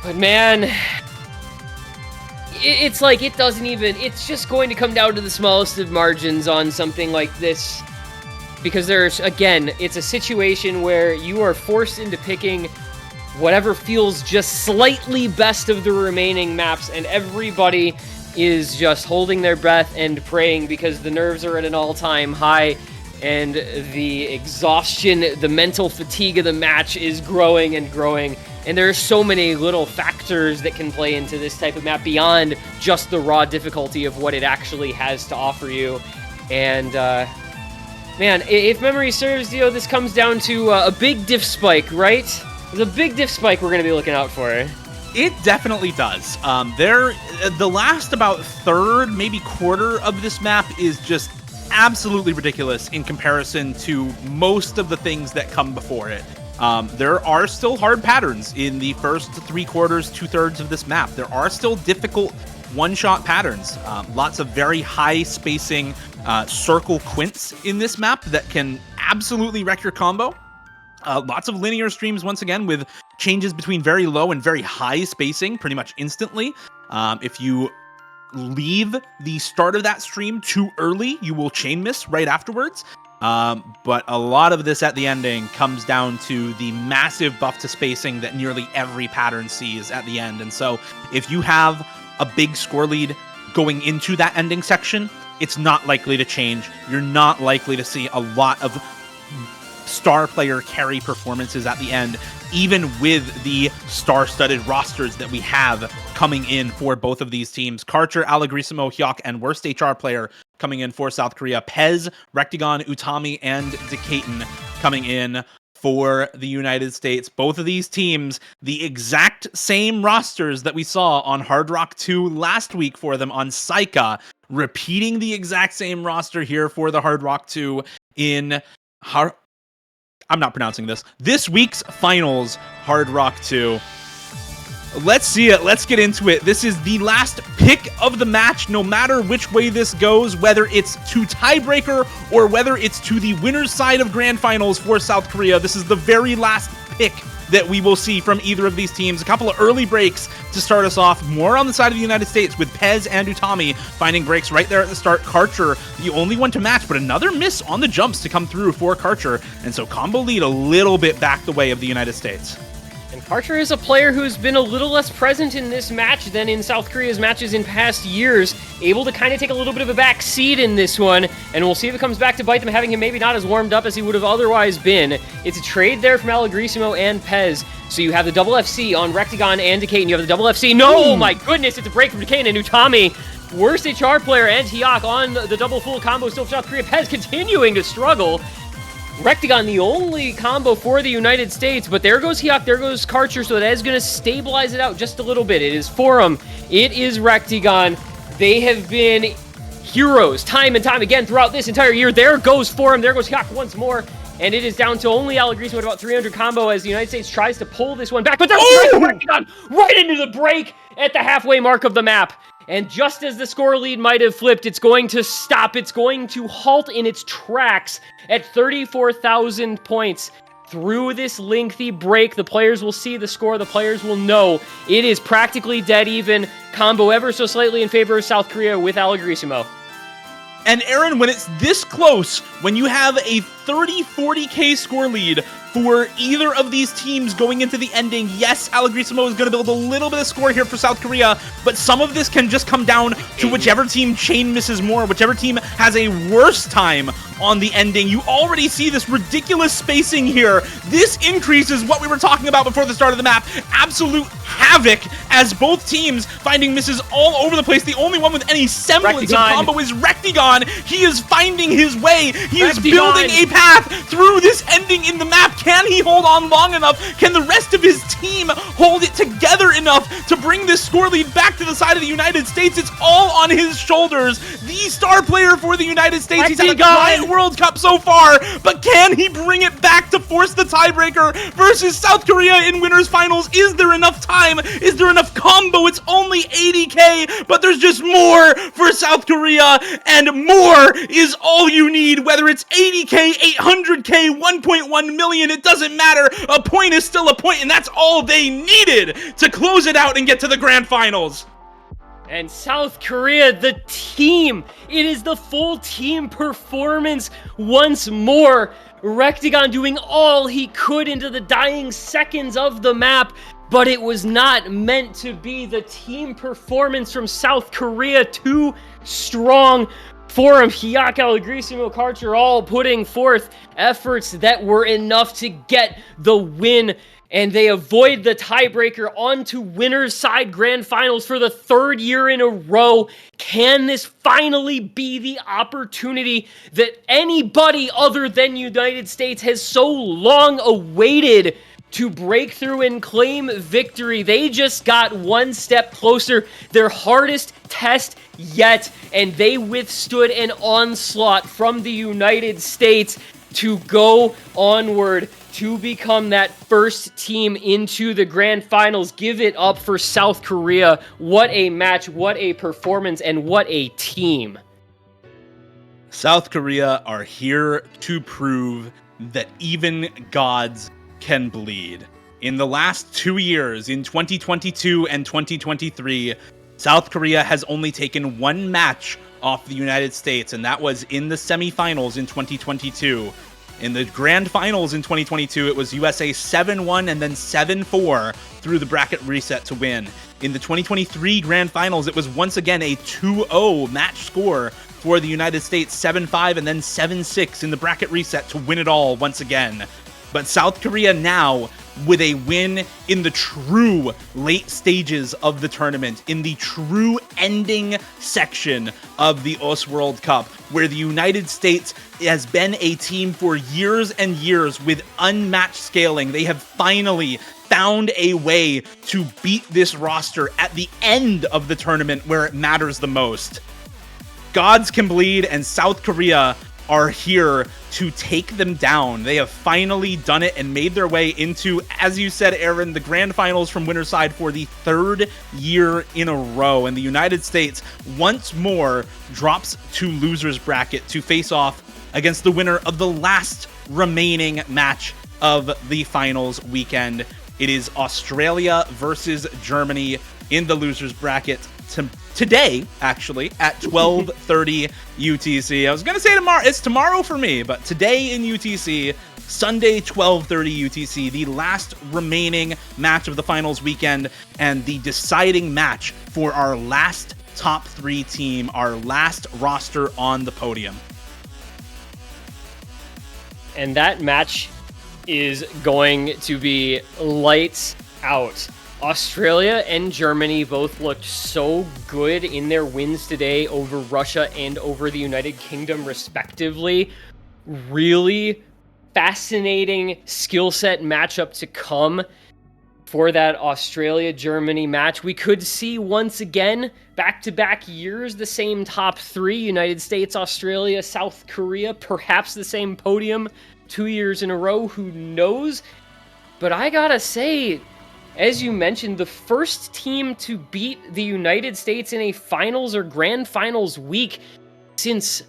But man, it's like it doesn't even, it's just going to come down to the smallest of margins on something like this. Because there's, again, it's a situation where you are forced into picking whatever feels just slightly best of the remaining maps, and everybody is just holding their breath and praying because the nerves are at an all-time high, and the exhaustion, the mental fatigue of the match is growing and growing. And there are so many little factors that can play into this type of map beyond just the raw difficulty of what it actually has to offer you. And, man, if memory serves, you know, this comes down to a big diff spike, right? There's a big diff spike we're going to be looking out for. It definitely does. The last about third, maybe quarter of this map is just absolutely ridiculous in comparison to most of the things that come before it. There are still hard patterns in the first 3/4, 2/3 of this map. There are still difficult one-shot patterns. Lots of very high spacing circle quints in this map that can absolutely wreck your combo. Lots of linear streams, once again, with changes between very low and very high spacing pretty much instantly. If you leave the start of that stream too early, you will chain miss right afterwards. But a lot of this at the ending comes down to the massive buff to spacing that nearly every pattern sees at the end. And so if you have a big score lead going into that ending section, it's not likely to change. You're not likely to see a lot of star player carry performances at the end, even with the star-studded rosters that we have coming in for both of these teams. Karcher, Allegrisimo, Hyuk, and worst HR player coming in for South Korea. Pez, Rectagon, Utami, and Decaton coming in for the United States. Both of these teams, the exact same rosters that we saw on Hard Rock 2 last week for them on Saika, repeating the exact same roster here for the Hard Rock 2 in I'm not pronouncing this week's finals, Hard Rock 2. Let's see it. Let's get into it. This is the last pick of the match, no matter which way this goes, whether it's to tiebreaker or whether it's to the winner's side of grand finals for South Korea. This is the very last pick that we will see from either of these teams. A couple of early breaks to start us off, more on the side of the United States with Pez and Utami finding breaks right there at the start. Karcher, the only one to match, but another miss on the jumps to come through for Karcher, and so combo lead a little bit back the way of the United States. And Karcher is a player who's been a little less present in this match than in South Korea's matches in past years, able to kind of take a little bit of a back seat in this one, and we'll see if it comes back to bite them, having him maybe not as warmed up as he would have otherwise been. It's a trade there from Allegrisimo and Pez, so you have the double FC on Rectagon and Decaton. You have the double FC. No, my goodness, it's a break from Decaton and Utami. Worst HR player and Hyuk on the double full combo still for South Korea. Pez continuing to struggle. Rectagon, the only combo for the United States, but there goes Hyuk, there goes Karcher, so that is going to stabilize it out just a little bit. It is Forum, it is Rectagon. They have been heroes time and time again throughout this entire year. There goes Forum, there goes Hyuk once more, and it is down to only Allegrisimo with about 300 combo as the United States tries to pull this one back, but there's Rectagon right into the break at the halfway mark of the map. And just as the score lead might have flipped, it's going to stop. It's going to halt in its tracks at 34,000 points. Through this lengthy break, the players will see the score. The players will know it is practically dead even. Combo ever so slightly in favor of South Korea with Allegrisimo. And Aaron, when it's this close, when you have a 30-40k score lead for either of these teams going into the ending, yes, Allegrisimo is going to build a little bit of score here for South Korea, but some of this can just come down to whichever team chain misses more, whichever team has a worse time on the ending. You already see this ridiculous spacing here. This increases what we were talking about before the start of the map. Absolute havoc as both teams finding misses all over the place. The only one with any semblance of combo is Rectagon. He is finding his way. He is building a path through this ending in the map. Can he hold on long enough? Can the rest of his team hold it together enough to bring this score lead back to the side of the United States? It's all on his shoulders. The star player for the United States. He's had a quiet World Cup so far, but can he bring it back to force the tiebreaker versus South Korea in winners finals? Is there enough time? Is there enough combo? It's only 80k, but there's just more for South Korea, and more is all you need. Whether it's 80k, 800k, 1.1 million, it doesn't matter. A point is still a point, and that's all they needed to close it out and get to the grand finals. And South Korea, the team, it is the full team performance once more. Rectagon doing all he could into the dying seconds of the map, but it was not meant to be. The team performance from South Korea, too strong. Forum, Hyuk, Allegrisimo, Karcher all putting forth efforts that were enough to get the win, and they avoid the tiebreaker onto winner's side grand finals for the third year in a row. Can this finally be the opportunity that anybody other than United States has so long awaited to break through and claim victory? They just got one step closer, their hardest test yet, and they withstood an onslaught from the United States to go onward to become that first team into the grand finals. Give it up for South Korea. What a match, what a performance, and what a team. South Korea are here to prove that even gods can bleed. In the last 2 years, in 2022 and 2023, South Korea has only taken one match off the United States, and that was in the semifinals in 2022. In the grand finals in 2022, it was USA 7-1 and then 7-4 through the bracket reset to win. In the 2023 grand finals, it was once again a 2-0 match score for the United States, 7-5 and then 7-6 in the bracket reset to win it all once again. But South Korea now with a win in the true late stages of the tournament, in the true ending section of the OS World Cup, where the United States has been a team for years and years with unmatched scaling. They have finally found a way to beat this roster at the end of the tournament where it matters the most. Gods can bleed, and South Korea are here to take them down. They have finally done it and made their way into, as you said, Aaron, the grand finals from winner's side for the third year in a row. And the United States once more drops to loser's bracket to face off against the winner of the last remaining match of the finals weekend. It is Australia versus Germany in the loser's bracket today, actually, at 12:30 UTC. I was going to say tomorrow. It's tomorrow for me, but today in UTC, Sunday, 12:30 UTC, the last remaining match of the finals weekend and the deciding match for our last top 3 team, our last roster on the podium. And that match is going to be lights out. Australia and Germany both looked so good in their wins today over Russia and over the United Kingdom, respectively. Really fascinating skill set matchup to come for that Australia-Germany match. We could see once again, back-to-back years, the same top 3, United States, Australia, South Korea, perhaps the same podium 2 years in a row, who knows? But I gotta say, as you mentioned, the first team to beat the United States in a finals or grand finals week since,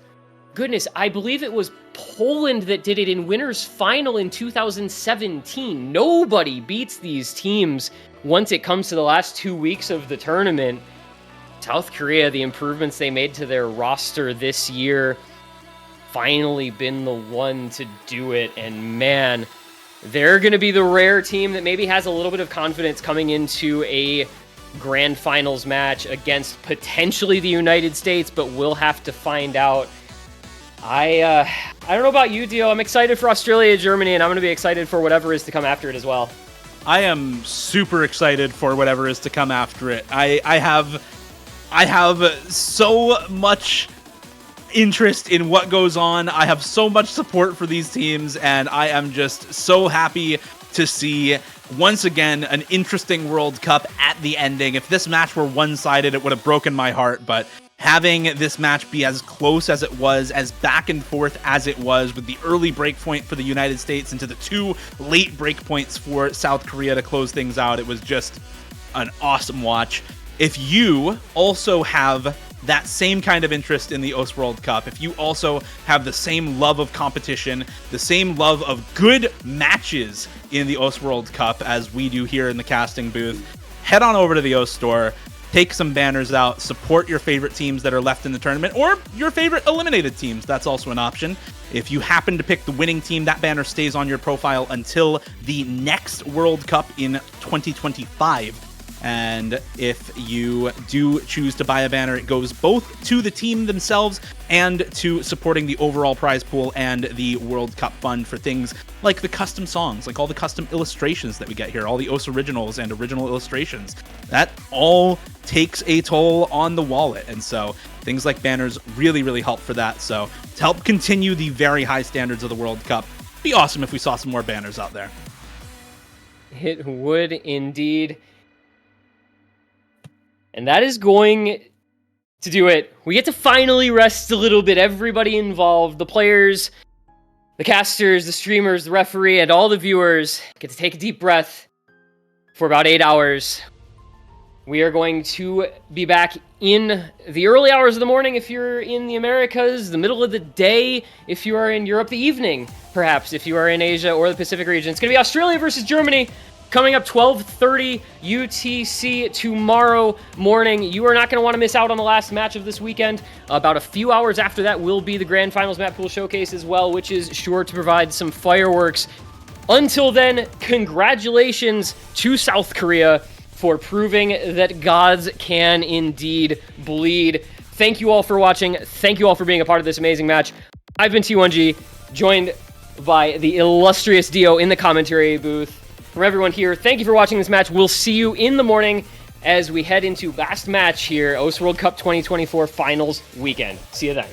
goodness, I believe it was Poland that did it in winners final in 2017. Nobody beats these teams once it comes to the last 2 weeks of the tournament. South Korea, the improvements they made to their roster this year, finally been the one to do it. And man, they're going to be the rare team that maybe has a little bit of confidence coming into a grand finals match against potentially the United States, but we'll have to find out. I don't know about you, Dio. I'm excited for Australia, Germany, and I'm going to be excited for whatever is to come after it as well. I am super excited for whatever is to come after it. I have so much interest in what goes on. I have so much support for these teams, and I am just so happy to see once again an interesting World Cup at the ending. If this match were one-sided, it would have broken my heart, but having this match be as close as it was, as back and forth as it was, with the early breakpoint for the United States into the 2 late breakpoints for South Korea to close things out, it was just an awesome watch. If you also have that same kind of interest in the OS World Cup, if you also have the same love of competition, the same love of good matches in the OS World Cup as we do here in the casting booth, head on over to the OS store, take some banners out, support your favorite teams that are left in the tournament, or your favorite eliminated teams. That's also an option. If you happen to pick the winning team, that banner stays on your profile until the next World Cup in 2025. And if you do choose to buy a banner, it goes both to the team themselves and to supporting the overall prize pool and the World Cup fund for things like the custom songs, like all the custom illustrations that we get here, all the OS originals and original illustrations. That all takes a toll on the wallet. And so things like banners really, really help for that. So to help continue the very high standards of the World Cup, it'd be awesome if we saw some more banners out there. It would indeed. And that is going to do it. We get to finally rest a little bit. Everybody involved, the players, the casters, the streamers, the referee, and all the viewers get to take a deep breath for about 8 hours. We are going to be back in the early hours of the morning if you're in the Americas, the middle of the day if you are in Europe, the evening, perhaps, if you are in Asia or the Pacific region. It's going to be Australia versus Germany. Coming up 12:30 UTC tomorrow morning. You are not going to want to miss out on the last match of this weekend. About a few hours after that will be the Grand Finals Map Pool Showcase as well, which is sure to provide some fireworks. Until then, congratulations to South Korea for proving that gods can indeed bleed. Thank you all for watching. Thank you all for being a part of this amazing match. I've been T1G, joined by the illustrious Dio in the commentary booth. From everyone here, thank you for watching this match. We'll see you in the morning as we head into last match here, OS World Cup 2024 Finals weekend. See you then.